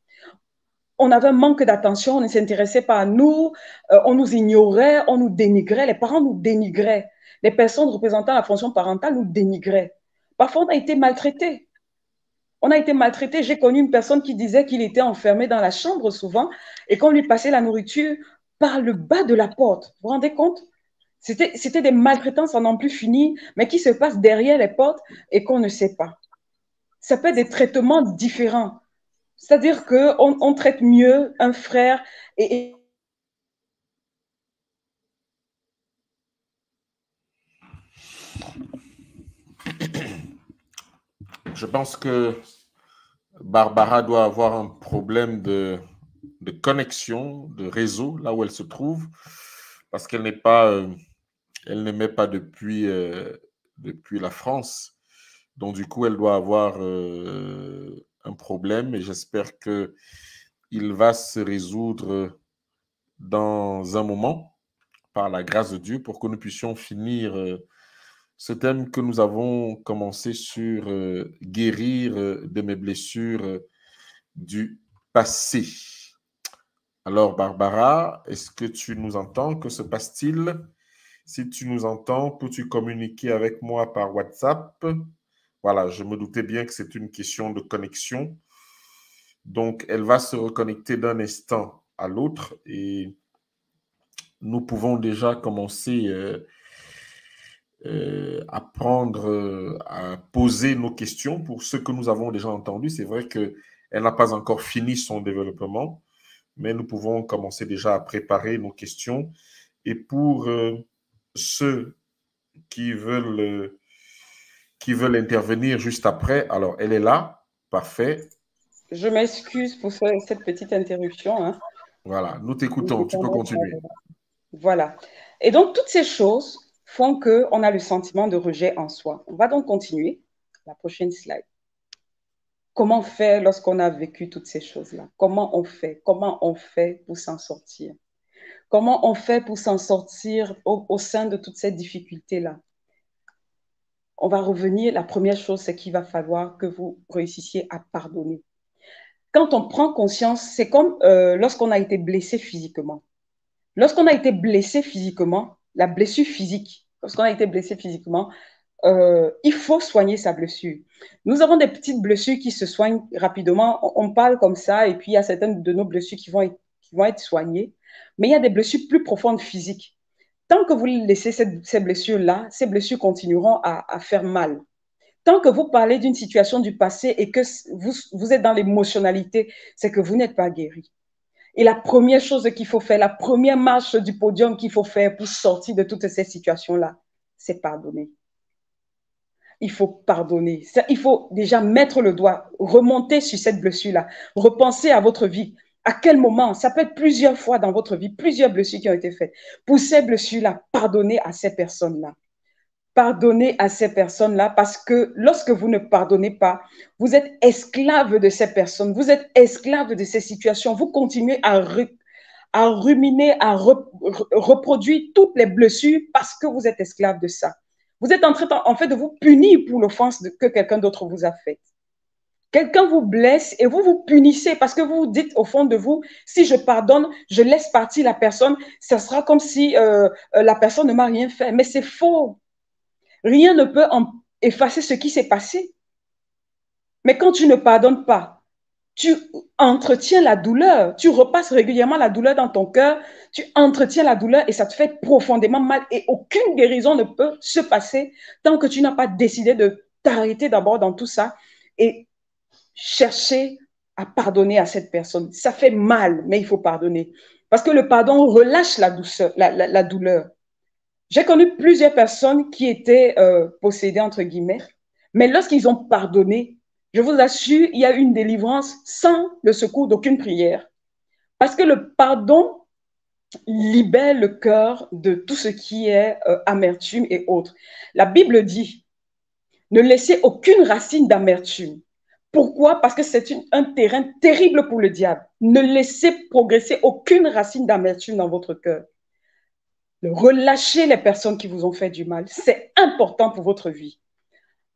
On avait un manque d'attention, on ne s'intéressait pas à nous, on nous ignorait, on nous dénigrait, les parents nous dénigraient, les personnes représentant la fonction parentale nous dénigraient. Parfois, on a été maltraité. On a été maltraité. J'ai connu une personne qui disait qu'il était enfermé dans la chambre souvent et qu'on lui passait la nourriture par le bas de la porte. Vous vous rendez compte? C'était des maltraitances à n'en plus finir, mais qui se passent derrière les portes et qu'on ne sait pas. Ça peut être des traitements différents. C'est-à-dire qu'on traite mieux un frère et Je pense que Barbara doit avoir un problème de connexion, de réseau, là où elle se trouve, parce qu'elle n'est pas, elle n'émet pas depuis la France. Donc, du coup, elle doit avoir un problème et j'espère qu'il va se résoudre dans un moment, par la grâce de Dieu, pour que nous puissions finir ce thème que nous avons commencé sur guérir de mes blessures du passé. Alors, Barbara, est-ce que tu nous entends? Que se passe-t-il? Si tu nous entends, peux-tu communiquer avec moi par WhatsApp? Voilà, je me doutais bien que c'est une question de connexion. Donc, elle va se reconnecter d'un instant à l'autre et nous pouvons déjà commencer apprendre à poser nos questions pour ce que nous avons déjà entendu. C'est vrai qu'elle n'a pas encore fini son développement, mais nous pouvons commencer déjà à préparer nos questions. Et pour ceux qui veulent intervenir juste après, alors elle est là, parfait. je m'excuse pour cette petite interruption. Voilà, nous t'écoutons, tu peux continuer. Voilà. Et donc, toutes ces choses font qu'on a le sentiment de rejet en soi. On va donc continuer. La prochaine slide. Comment faire lorsqu'on a vécu toutes ces choses-là? Comment on fait? Comment on fait pour s'en sortir? Comment on fait pour s'en sortir au sein de toutes ces difficultés-là? On va revenir. La première chose, c'est qu'il va falloir que vous réussissiez à pardonner. Quand on prend conscience, c'est comme lorsqu'on a été blessé physiquement. Lorsqu'on a été blessé physiquement, la blessure physique, lorsqu'on a été blessé physiquement, il faut soigner sa blessure. Nous avons des petites blessures qui se soignent rapidement. On parle comme ça, et puis il y a certaines de nos blessures qui vont être soignées. Mais il y a des blessures plus profondes physiques. Tant que vous laissez ces blessures-là, ces blessures continueront à faire mal. Tant que vous parlez d'une situation du passé et que vous êtes dans l'émotionnalité, c'est que vous n'êtes pas guéri. Et la première chose qu'il faut faire, la première marche du podium qu'il faut faire pour sortir de toutes ces situations-là, c'est pardonner. Il faut pardonner. Il faut déjà mettre le doigt, remonter sur cette blessure-là, repenser à votre vie. À quel moment? Ça peut être plusieurs fois dans votre vie, plusieurs blessures qui ont été faites. Pour ces blessures-là, pardonnez à ces personnes-là. Pardonnez à ces personnes-là parce que lorsque vous ne pardonnez pas, vous êtes esclave de ces personnes, vous êtes esclave de ces situations, vous continuez à ruminer, à reproduire toutes les blessures parce que vous êtes esclave de ça. Vous êtes en train en fait de vous punir pour l'offense que quelqu'un d'autre vous a faite. Quelqu'un vous blesse et vous vous punissez parce que vous vous dites au fond de vous, si je pardonne, je laisse partir la personne, ça sera comme si la personne ne m'a rien fait. Mais c'est faux. Rien ne peut effacer ce qui s'est passé. Mais quand tu ne pardonnes pas, tu entretiens la douleur, tu repasses régulièrement la douleur dans ton cœur, tu entretiens la douleur et ça te fait profondément mal et aucune guérison ne peut se passer tant que tu n'as pas décidé de t'arrêter d'abord dans tout ça et chercher à pardonner à cette personne. Ça fait mal, mais il faut pardonner. Parce que le pardon relâche la douleur. J'ai connu plusieurs personnes qui étaient possédées, entre guillemets, mais lorsqu'ils ont pardonné, je vous assure, il y a eu une délivrance sans le secours d'aucune prière. Parce que le pardon libère le cœur de tout ce qui est amertume et autres. La Bible dit, ne laissez aucune racine d'amertume. Pourquoi? Parce que c'est un terrain terrible pour le diable. Ne laissez progresser aucune racine d'amertume dans votre cœur. Relâchez les personnes qui vous ont fait du mal. C'est important pour votre vie.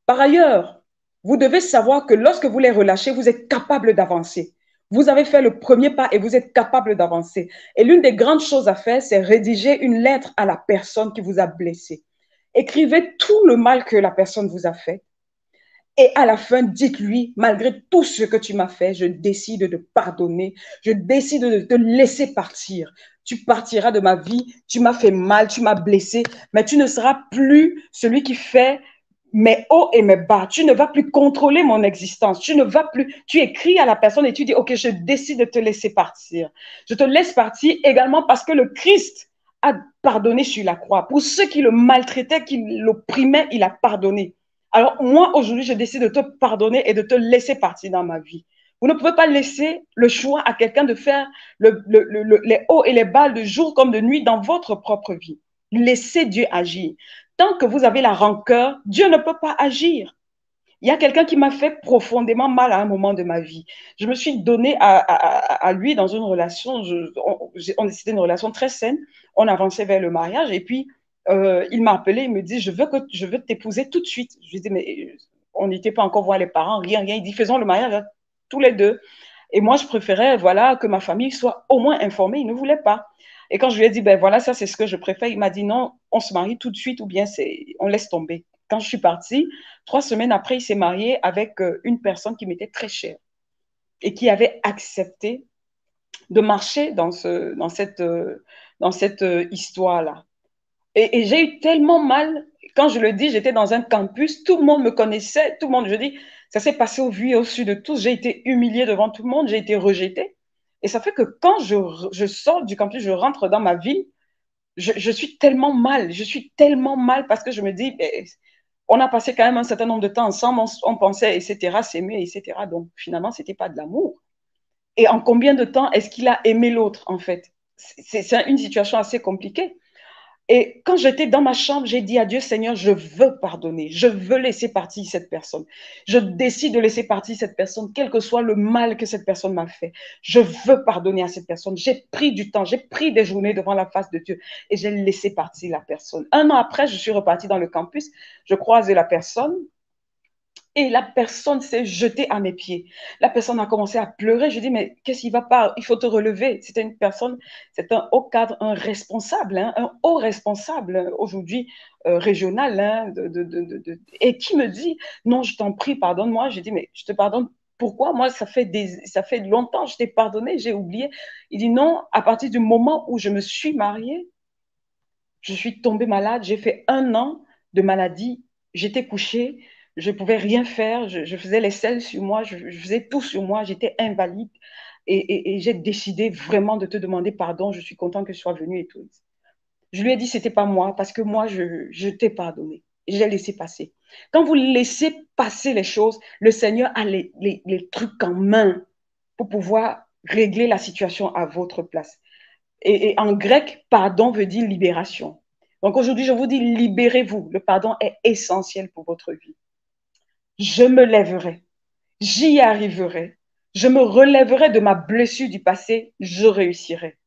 Par ailleurs, vous devez savoir que lorsque vous les relâchez, vous êtes capable d'avancer. Vous avez fait le premier pas et vous êtes capable d'avancer. Et l'une des grandes choses à faire, c'est rédiger une lettre à la personne qui vous a blessé. Écrivez tout le mal que la personne vous a fait. Et à la fin, dites-lui, malgré tout ce que tu m'as fait, je décide de pardonner, je décide de te laisser partir. Tu partiras de ma vie, tu m'as fait mal, tu m'as blessé, mais tu ne seras plus celui qui fait mes hauts et mes bas. Tu ne vas plus contrôler mon existence. Tu ne vas plus, tu écris à la personne et tu dis, OK, je décide de te laisser partir. Je te laisse partir également parce que le Christ a pardonné sur la croix. Pour ceux qui le maltraitaient, qui l'opprimaient, il a pardonné. Alors moi, aujourd'hui, je décide de te pardonner et de te laisser partir dans ma vie. Vous ne pouvez pas laisser le choix à quelqu'un de faire les hauts et les bas de jour comme de nuit dans votre propre vie. Laissez Dieu agir. Tant que vous avez la rancœur, Dieu ne peut pas agir. Il y a quelqu'un qui m'a fait profondément mal à un moment de ma vie. Je me suis donnée à lui dans une relation, c'était une relation très saine. On avançait vers le mariage et puis il m'a appelé, il me dit, je veux t'épouser tout de suite. Je lui ai dit, mais on n'était pas encore voir les parents, rien. Il dit, faisons le mariage tous les deux. Et moi, je préférais, voilà, que ma famille soit au moins informée. Il ne voulait pas. Et quand je lui ai dit, ben voilà, ça c'est ce que je préfère, il m'a dit, non, on se marie tout de suite ou bien on laisse tomber. Quand je suis partie, 3 semaines après, il s'est marié avec une personne qui m'était très chère et qui avait accepté de marcher dans cette histoire-là. Et j'ai eu tellement mal. Quand je le dis, j'étais dans un campus, tout le monde me connaissait, tout le monde, je dis, ça s'est passé au vu et au su de tous. J'ai été humiliée devant tout le monde, j'ai été rejetée. Et ça fait que quand je sors du campus, je rentre dans ma ville, je suis tellement mal. Je suis tellement mal parce que je me dis, on a passé quand même un certain nombre de temps ensemble, on pensait, etc., s'aimer, etc. Donc finalement, ce n'était pas de l'amour. Et en combien de temps est-ce qu'il a aimé l'autre, en fait? C'est une situation assez compliquée. Et quand j'étais dans ma chambre, j'ai dit à Dieu, Seigneur, je veux pardonner, je veux laisser partir cette personne. Je décide de laisser partir cette personne, quel que soit le mal que cette personne m'a fait. Je veux pardonner à cette personne. J'ai pris du temps, j'ai pris des journées devant la face de Dieu et j'ai laissé partir la personne. Un an après, je suis repartie dans le campus, je croisais la personne. Et la personne s'est jetée à mes pieds. La personne a commencé à pleurer. Je dis, mais qu'est-ce qui va pas? Il faut te relever. C'était une personne, c'est un haut cadre, un responsable, hein, un haut responsable aujourd'hui régional. Hein, et qui me dit, non, je t'en prie, pardonne-moi. Je dis, mais je te pardonne. Pourquoi? Moi, ça fait longtemps que je t'ai pardonné, j'ai oublié. Il dit, non, à partir du moment où je me suis mariée, je suis tombée malade. J'ai fait un an de maladie. J'étais couchée. Je ne pouvais rien faire. Je faisais les selles sur moi. Je faisais tout sur moi. J'étais invalide. Et j'ai décidé vraiment de te demander pardon. Je suis contente que tu sois venue et tout. Je lui ai dit, ce n'était pas moi, parce que moi, je t'ai pardonné. J'ai laissé passer. Quand vous laissez passer les choses, le Seigneur a les trucs en main pour pouvoir régler la situation à votre place. Et en grec, pardon veut dire libération. Donc aujourd'hui, je vous dis, libérez-vous. Le pardon est essentiel pour votre vie. Je me lèverai, j'y arriverai, je me relèverai de ma blessure du passé, je réussirai.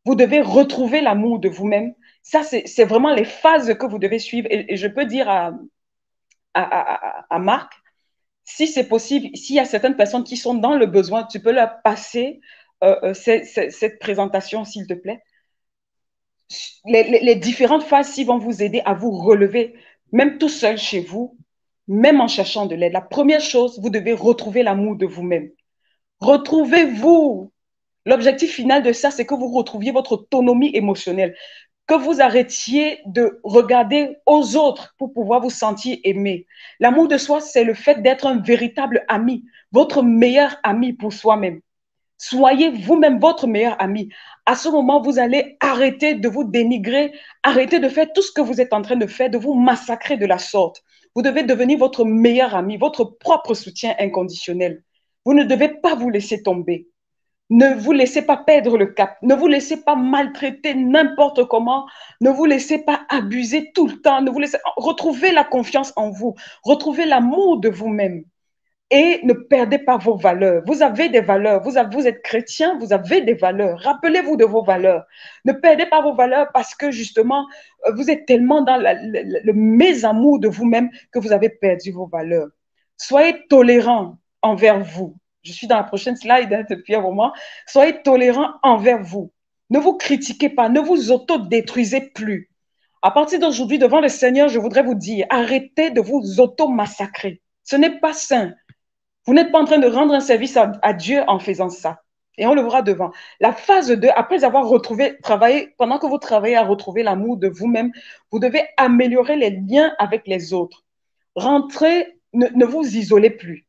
Vous devez retrouver l'amour de vous-même. Ça, c'est vraiment les phases que vous devez suivre. Et je peux dire à Marc, si c'est possible, s'il y a certaines personnes qui sont dans le besoin, tu peux leur passer cette présentation, s'il te plaît. Les différentes phases ci vont vous aider à vous relever, même tout seul chez vous, même en cherchant de l'aide. La première chose, vous devez retrouver l'amour de vous-même. Retrouvez-vous. L'objectif final de ça, c'est que vous retrouviez votre autonomie émotionnelle, que vous arrêtiez de regarder aux autres pour pouvoir vous sentir aimé. L'amour de soi, c'est le fait d'être un véritable ami, votre meilleur ami pour soi-même. Soyez vous-même votre meilleur ami. À ce moment, vous allez arrêter de vous dénigrer, arrêter de faire tout ce que vous êtes en train de faire, de vous massacrer de la sorte. Vous devez devenir votre meilleur ami, votre propre soutien inconditionnel. Vous ne devez pas vous laisser tomber. Ne vous laissez pas perdre le cap. Ne vous laissez pas maltraiter n'importe comment. Ne vous laissez pas abuser tout le temps. Ne vous laissez... Retrouvez la confiance en vous. Retrouvez l'amour de vous-même. Et ne perdez pas vos valeurs. Vous avez des valeurs. Vous êtes chrétien, vous avez des valeurs. Rappelez-vous de vos valeurs. Ne perdez pas vos valeurs parce que justement, vous êtes tellement dans le mésamour de vous-même que vous avez perdu vos valeurs. Soyez tolérants envers vous. Je suis dans la prochaine slide hein, depuis un moment. Soyez tolérants envers vous. Ne vous critiquez pas, ne vous autodétruisez plus. À partir d'aujourd'hui, devant le Seigneur, je voudrais vous dire, arrêtez de vous auto-massacrer. Ce n'est pas sain. Vous n'êtes pas en train de rendre un service à Dieu en faisant ça. Et on le verra devant. La phase 2, après avoir travaillé, pendant que vous travaillez à retrouver l'amour de vous-même, vous devez améliorer les liens avec les autres. Rentrez, ne vous isolez plus.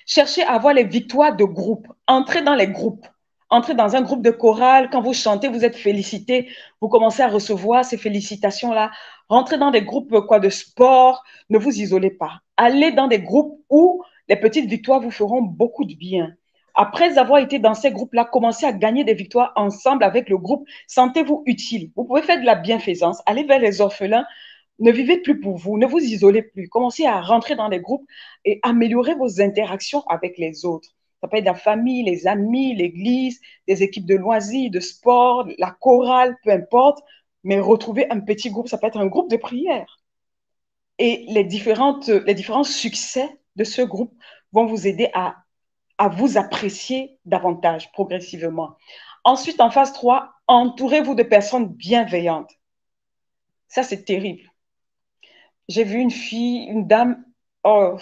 Cherchez à avoir les victoires de groupe. Entrez dans les groupes. Entrez dans un groupe de chorale. Quand vous chantez, vous êtes félicité. Vous commencez à recevoir ces félicitations-là. Rentrez dans des groupes de sport. Ne vous isolez pas. Allez dans des groupes où les petites victoires vous feront beaucoup de bien. Après avoir été dans ces groupes-là, commencez à gagner des victoires ensemble avec le groupe. Sentez-vous utile. Vous pouvez faire de la bienfaisance. Allez vers les orphelins. Ne vivez plus pour vous. Ne vous isolez plus. Commencez à rentrer dans des groupes et améliorer vos interactions avec les autres. Ça peut être la famille, les amis, l'église, des équipes de loisirs, de sport, la chorale, peu importe. Mais retrouver un petit groupe, ça peut être un groupe de prière. Et les différents succès de ce groupe vont vous aider à vous apprécier davantage, progressivement. Ensuite, en phase 3, entourez-vous de personnes bienveillantes. Ça, c'est terrible. J'ai vu une fille, une dame, oh,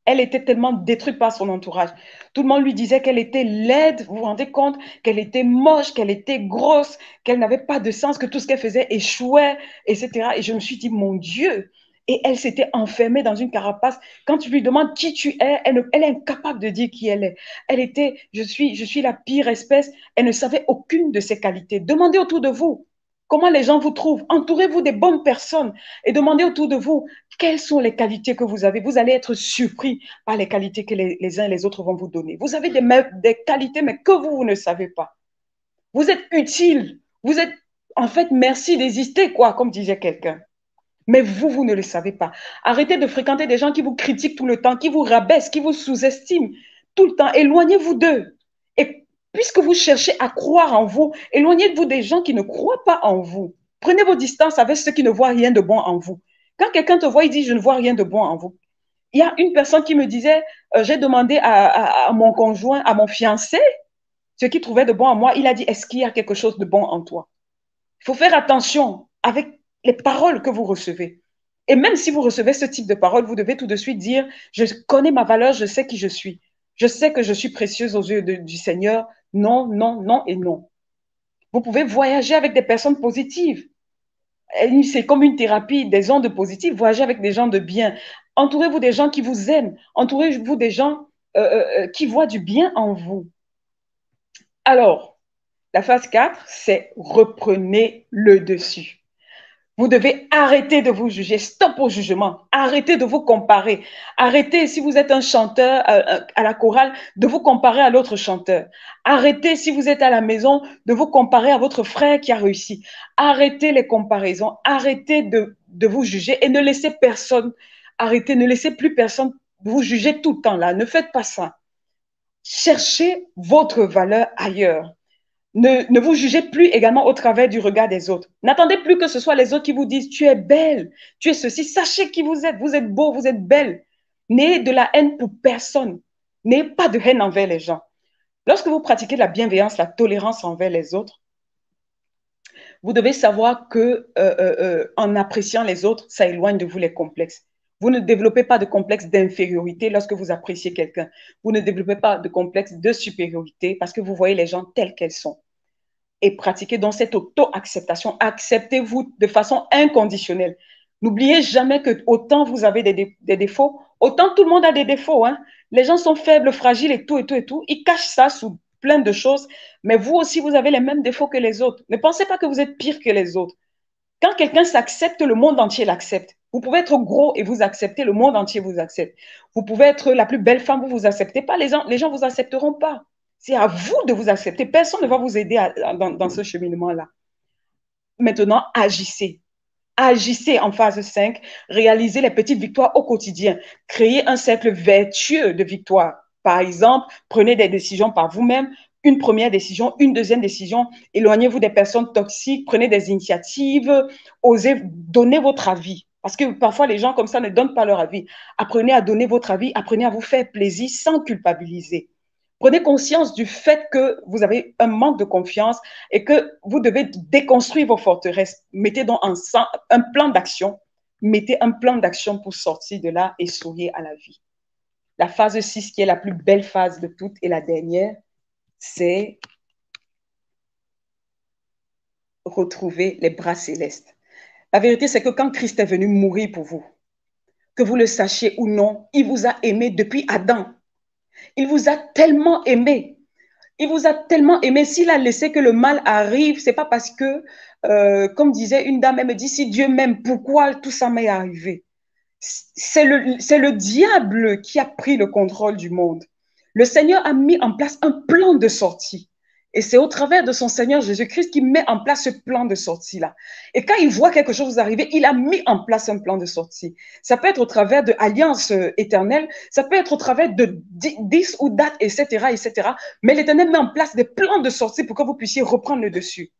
elle était tellement détruite par son entourage. Tout le monde lui disait qu'elle était laide, vous vous rendez compte, qu'elle était moche, qu'elle était grosse, qu'elle n'avait pas de sens, que tout ce qu'elle faisait échouait, etc. Et je me suis dit, mon Dieu, et elle s'était enfermée dans une carapace. Quand tu lui demandes qui tu es, elle est incapable de dire qui elle est. Elle était, je suis la pire espèce. Elle ne savait aucune de ses qualités. Demandez autour de vous comment les gens vous trouvent. Entourez-vous des bonnes personnes et demandez autour de vous quelles sont les qualités que vous avez. Vous allez être surpris par les qualités que les uns et les autres vont vous donner. Vous avez des qualités, mais que vous ne savez pas. Vous êtes utile. En fait, merci d'exister, quoi, comme disait quelqu'un. Mais vous ne le savez pas. Arrêtez de fréquenter des gens qui vous critiquent tout le temps, qui vous rabaissent, qui vous sous-estiment tout le temps. Éloignez-vous d'eux. Et puisque vous cherchez à croire en vous, éloignez-vous des gens qui ne croient pas en vous. Prenez vos distances avec ceux qui ne voient rien de bon en vous. Quand quelqu'un te voit, il dit, je ne vois rien de bon en vous. Il y a une personne qui me disait, j'ai demandé à mon conjoint, à mon fiancé, ce qu'il trouvait de bon en moi. Il a dit, est-ce qu'il y a quelque chose de bon en toi? Il faut faire attention avec les paroles que vous recevez. Et même si vous recevez ce type de paroles, vous devez tout de suite dire, je connais ma valeur, je sais qui je suis. Je sais que je suis précieuse aux yeux du Seigneur. Non, non, non et non. Vous pouvez voyager avec des personnes positives. C'est comme une thérapie, des ondes positives. Voyagez avec des gens de bien. Entourez-vous des gens qui vous aiment. Entourez-vous des gens qui voient du bien en vous. Alors, la phase 4, c'est reprenez le dessus. Vous devez arrêter de vous juger. Stop au jugement. Arrêtez de vous comparer. Arrêtez, si vous êtes un chanteur à la chorale, de vous comparer à l'autre chanteur. Arrêtez, si vous êtes à la maison, de vous comparer à votre frère qui a réussi. Arrêtez les comparaisons. Arrêtez de vous juger et ne laissez personne, arrêtez, ne laissez plus personne vous juger tout le temps là. Ne faites pas ça. Cherchez votre valeur ailleurs. Ne vous jugez plus également au travers du regard des autres. N'attendez plus que ce soit les autres qui vous disent tu es belle, tu es ceci. Sachez qui vous êtes beau, vous êtes belle. N'ayez de la haine pour personne. N'ayez pas de haine envers les gens. Lorsque vous pratiquez la bienveillance, la tolérance envers les autres, vous devez savoir que en appréciant les autres, ça éloigne de vous les complexes. Vous ne développez pas de complexe d'infériorité lorsque vous appréciez quelqu'un. Vous ne développez pas de complexe de supériorité parce que vous voyez les gens tels qu'elles sont. Et pratiquez donc cette auto-acceptation. Acceptez-vous de façon inconditionnelle. N'oubliez jamais que autant vous avez des défauts, autant tout le monde a des défauts. Hein. Les gens sont faibles, fragiles et tout, et tout, et tout. Ils cachent ça sous plein de choses. Mais vous aussi, vous avez les mêmes défauts que les autres. Ne pensez pas que vous êtes pire que les autres. Quand quelqu'un s'accepte, le monde entier l'accepte. Vous pouvez être gros et vous acceptez, le monde entier vous accepte. Vous pouvez être la plus belle femme, vous ne vous acceptez pas, les gens ne vous accepteront pas. C'est à vous de vous accepter. Personne ne va vous aider dans ce cheminement-là. Maintenant, agissez. Agissez en phase 5, réalisez les petites victoires au quotidien. Créez un cercle vertueux de victoires. Par exemple, prenez des décisions par vous-même, une première décision, une deuxième décision, éloignez-vous des personnes toxiques, prenez des initiatives, osez donner votre avis. Parce que parfois, les gens comme ça ne donnent pas leur avis. Apprenez à donner votre avis, apprenez à vous faire plaisir sans culpabiliser. Prenez conscience du fait que vous avez un manque de confiance et que vous devez déconstruire vos forteresses. Mettez donc un plan d'action. Mettez un plan d'action pour sortir de là et sourire à la vie. La phase 6, qui est la plus belle phase de toutes et la dernière, c'est retrouver les bras célestes. La vérité, c'est que quand Christ est venu mourir pour vous, que vous le sachiez ou non, il vous a aimé depuis Adam. Il vous a tellement aimé. Il vous a tellement aimé. S'il a laissé que le mal arrive, c'est pas parce que, comme disait une dame, elle me dit, si Dieu m'aime, pourquoi tout ça m'est arrivé? C'est le diable qui a pris le contrôle du monde. Le Seigneur a mis en place un plan de sortie. Et c'est au travers de son Seigneur Jésus-Christ qui met en place ce plan de sortie-là. Et quand il voit quelque chose arriver, il a mis en place un plan de sortie. Ça peut être au travers de alliances éternelles, ça peut être au travers de 10 ou dates, etc., etc. Mais l'Éternel met en place des plans de sortie pour que vous puissiez reprendre le dessus.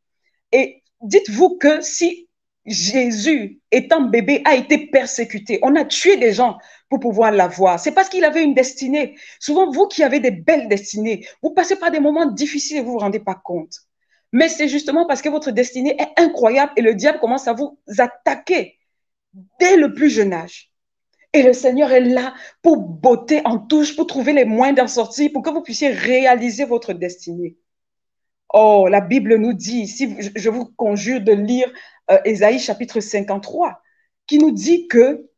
Et dites-vous que si Jésus, étant bébé, a été persécuté, on a tué des gens pour pouvoir l'avoir. C'est parce qu'il avait une destinée. Souvent, vous qui avez des belles destinées, vous passez par des moments difficiles et vous ne vous rendez pas compte. Mais c'est justement parce que votre destinée est incroyable et le diable commence à vous attaquer dès le plus jeune âge. Et le Seigneur est là pour botter en touche, pour trouver les moyens d'en sortir, pour que vous puissiez réaliser votre destinée. Oh, la Bible nous dit, si je vous conjure de lire Ésaïe chapitre 53, qui nous dit que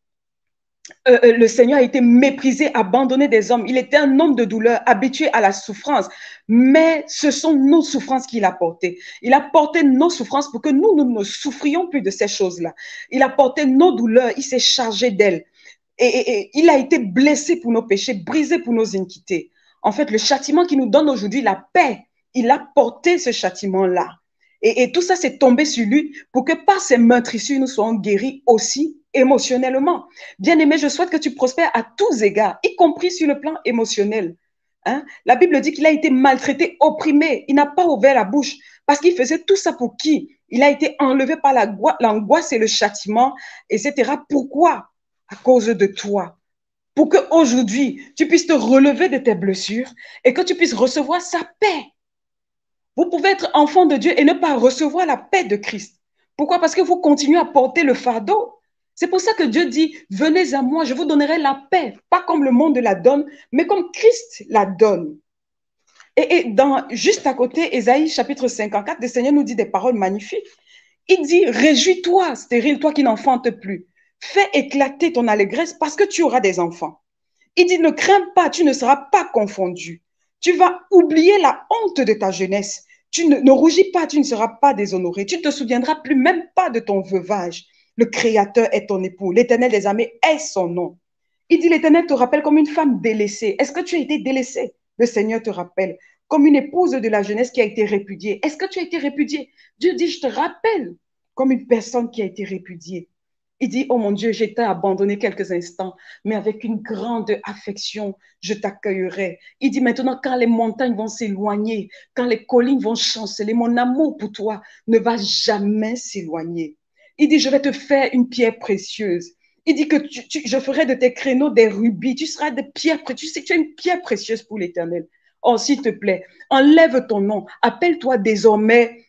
le Seigneur a été méprisé, abandonné des hommes. Il était un homme de douleur, habitué à la souffrance. Mais ce sont nos souffrances qu'il a portées. Il a porté nos souffrances pour que nous ne souffrions plus de ces choses-là. Il a porté nos douleurs, il s'est chargé d'elles. Et il a été blessé pour nos péchés, brisé pour nos iniquités. En fait, le châtiment qui nous donne aujourd'hui la paix, il a porté ce châtiment-là. Et tout ça, c'est tombé sur lui pour que par ces meurtrissures, nous soyons guéris aussi émotionnellement. Bien-aimé, je souhaite que tu prospères à tous égards, y compris sur le plan émotionnel. Hein? La Bible dit qu'il a été maltraité, opprimé. Il n'a pas ouvert la bouche parce qu'il faisait tout ça pour qui? Il a été enlevé par l'angoisse et le châtiment, etc. Pourquoi? À cause de toi. Pour qu'aujourd'hui, tu puisses te relever de tes blessures et que tu puisses recevoir sa paix. Vous pouvez être enfant de Dieu et ne pas recevoir la paix de Christ. Pourquoi? Parce que vous continuez à porter le fardeau. C'est pour ça que Dieu dit, venez à moi, je vous donnerai la paix, pas comme le monde la donne, mais comme Christ la donne. Et juste à côté, Ésaïe chapitre 54, le Seigneur nous dit des paroles magnifiques. Il dit, réjouis-toi, stérile, toi qui n'enfantes plus. Fais éclater ton allégresse parce que tu auras des enfants. Il dit, ne crains pas, tu ne seras pas confondu. Tu vas oublier la honte de ta jeunesse. Tu ne rougis pas, tu ne seras pas déshonoré. Tu ne te souviendras plus même pas de ton veuvage. Le Créateur est ton époux. L'Éternel des armées est son nom. Il dit, l'Éternel te rappelle comme une femme délaissée. Est-ce que tu as été délaissée? Le Seigneur te rappelle comme une épouse de la jeunesse qui a été répudiée. Est-ce que tu as été répudiée? Dieu dit, je te rappelle comme une personne qui a été répudiée. Il dit, oh mon Dieu, j'ai été abandonné quelques instants, mais avec une grande affection, je t'accueillerai. Il dit, maintenant, quand les montagnes vont s'éloigner, quand les collines vont chanceler, mon amour pour toi ne va jamais s'éloigner. Il dit, je vais te faire une pierre précieuse. Il dit que je ferai de tes créneaux des rubis. Tu seras des pierres précieuses. Tu sais, tu es une pierre précieuse pour l'Éternel. Oh, s'il te plaît, enlève ton nom. Appelle-toi désormais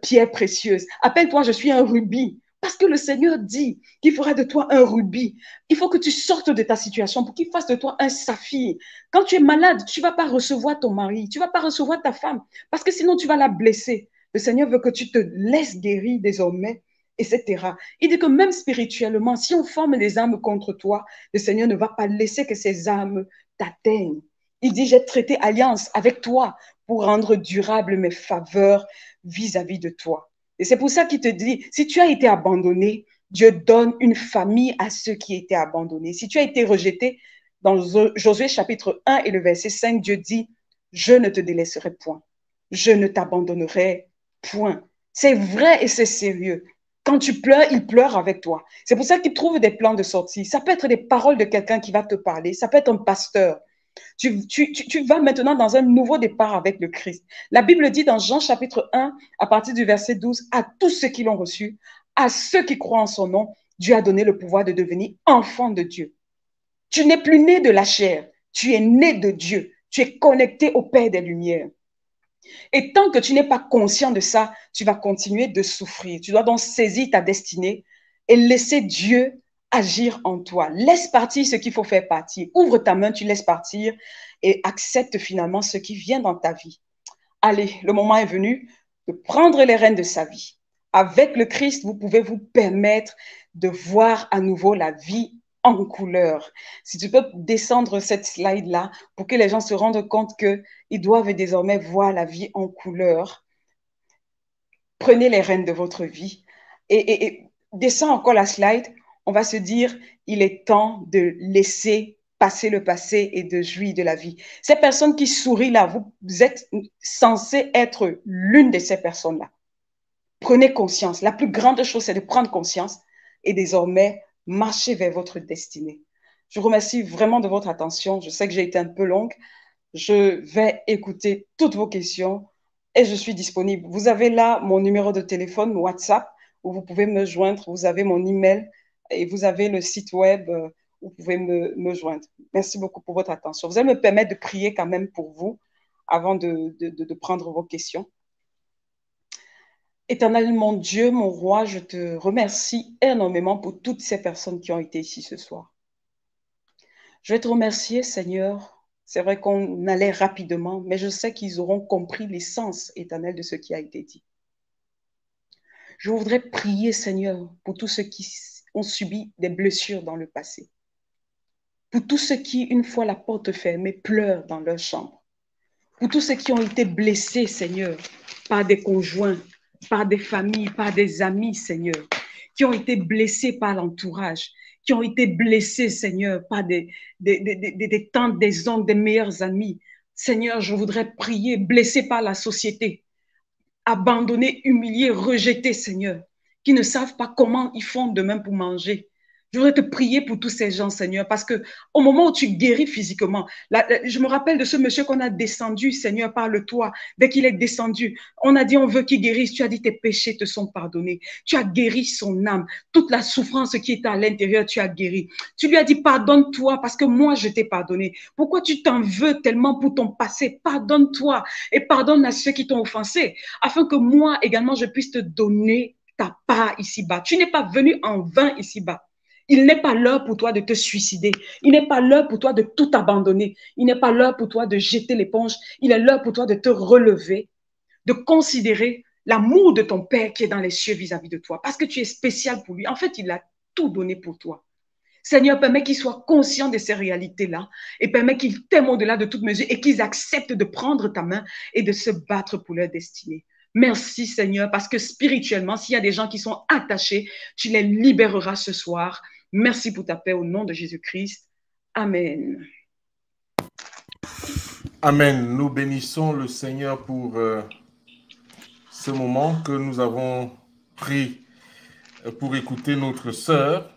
pierre précieuse. Appelle-toi, je suis un rubis. Parce que le Seigneur dit qu'il fera de toi un rubis. Il faut que tu sortes de ta situation pour qu'il fasse de toi un saphir. Quand tu es malade, tu ne vas pas recevoir ton mari, tu ne vas pas recevoir ta femme, parce que sinon tu vas la blesser. Le Seigneur veut que tu te laisses guérir désormais, etc. Il dit que même spirituellement, si on forme des armes contre toi, le Seigneur ne va pas laisser que ces armes t'atteignent. Il dit, j'ai traité alliance avec toi pour rendre durable mes faveurs vis-à-vis de toi. Et c'est pour ça qu'il te dit, si tu as été abandonné, Dieu donne une famille à ceux qui étaient abandonnés. Si tu as été rejeté, dans Josué chapitre 1 et le verset 5, Dieu dit, je ne te délaisserai point. Je ne t'abandonnerai point. C'est vrai et c'est sérieux. Quand tu pleures, il pleure avec toi. C'est pour ça qu'il trouve des plans de sortie. Ça peut être des paroles de quelqu'un qui va te parler. Ça peut être un pasteur. Tu vas maintenant dans un nouveau départ avec le Christ. La Bible dit dans Jean chapitre 1, à partir du verset 12, à tous ceux qui l'ont reçu, à ceux qui croient en son nom, Dieu a donné le pouvoir de devenir enfant de Dieu. Tu n'es plus né de la chair, tu es né de Dieu. Tu es connecté au Père des Lumières. Et tant que tu n'es pas conscient de ça, tu vas continuer de souffrir. Tu dois donc saisir ta destinée et laisser Dieu agir en toi. Laisse partir ce qu'il faut faire partir. Ouvre ta main, tu laisses partir et accepte finalement ce qui vient dans ta vie. Allez, le moment est venu de prendre les rênes de sa vie. Avec le Christ, vous pouvez vous permettre de voir à nouveau la vie en couleur. Si tu peux descendre cette slide-là pour que les gens se rendent compte qu'ils doivent désormais voir la vie en couleur. Prenez les rênes de votre vie et descends encore la slide. On va se dire, il est temps de laisser passer le passé et de jouir de la vie. Ces personnes qui sourient là, vous êtes censé être l'une de ces personnes-là. Prenez conscience. La plus grande chose, c'est de prendre conscience et désormais marcher vers votre destinée. Je vous remercie vraiment de votre attention. Je sais que j'ai été un peu longue. Je vais écouter toutes vos questions et je suis disponible. Vous avez là mon numéro de téléphone, WhatsApp, où vous pouvez me joindre. Vous avez mon email et vous avez le site web où vous pouvez me joindre. Merci beaucoup pour votre attention. Vous allez me permettre de prier quand même pour vous avant de prendre vos questions. Éternel, mon Dieu, mon roi, je te remercie énormément pour toutes ces personnes qui ont été ici ce soir. Je vais te remercier, Seigneur. C'est vrai qu'on allait rapidement, mais je sais qu'ils auront compris l'essence éternelle de ce qui a été dit. Je voudrais prier, Seigneur, pour tous ceux qui ont subi des blessures dans le passé. Pour tous ceux qui, une fois la porte fermée, pleurent dans leur chambre. Pour tous ceux qui ont été blessés, Seigneur, par des conjoints, par des familles, par des amis, Seigneur, qui ont été blessés par l'entourage, qui ont été blessés, Seigneur, par des tantes, des oncles, des meilleurs amis. Seigneur, je voudrais prier, blessés par la société, abandonnés, humiliés, rejetés, Seigneur, qui ne savent pas comment ils font demain pour manger. Je voudrais te prier pour tous ces gens, Seigneur, parce que au moment où tu guéris physiquement, je me rappelle de ce monsieur qu'on a descendu, Seigneur, par le toit. Dès qu'il est descendu, on a dit on veut qu'il guérisse. Tu as dit tes péchés te sont pardonnés. Tu as guéri son âme. Toute la souffrance qui était à l'intérieur, tu as guéri. Tu lui as dit pardonne-toi parce que moi je t'ai pardonné. Pourquoi tu t'en veux tellement pour ton passé? Pardonne-toi et pardonne à ceux qui t'ont offensé, afin que moi également je puisse te donner ta part ici-bas. Tu n'es pas venu en vain ici-bas. Il n'est pas l'heure pour toi de te suicider. Il n'est pas l'heure pour toi de tout abandonner. Il n'est pas l'heure pour toi de jeter l'éponge. Il est l'heure pour toi de te relever, de considérer l'amour de ton Père qui est dans les cieux vis-à-vis de toi, parce que tu es spécial pour lui. En fait, il a tout donné pour toi. Seigneur, permets qu'ils soient conscients de ces réalités-là et permets qu'ils t'aiment au-delà de toute mesure et qu'ils acceptent de prendre ta main et de se battre pour leur destinée. Merci Seigneur, parce que spirituellement, s'il y a des gens qui sont attachés, tu les libéreras ce soir. Merci pour ta paix au nom de Jésus-Christ. Amen. Amen. Nous bénissons le Seigneur pour ce moment que nous avons pris pour écouter notre sœur.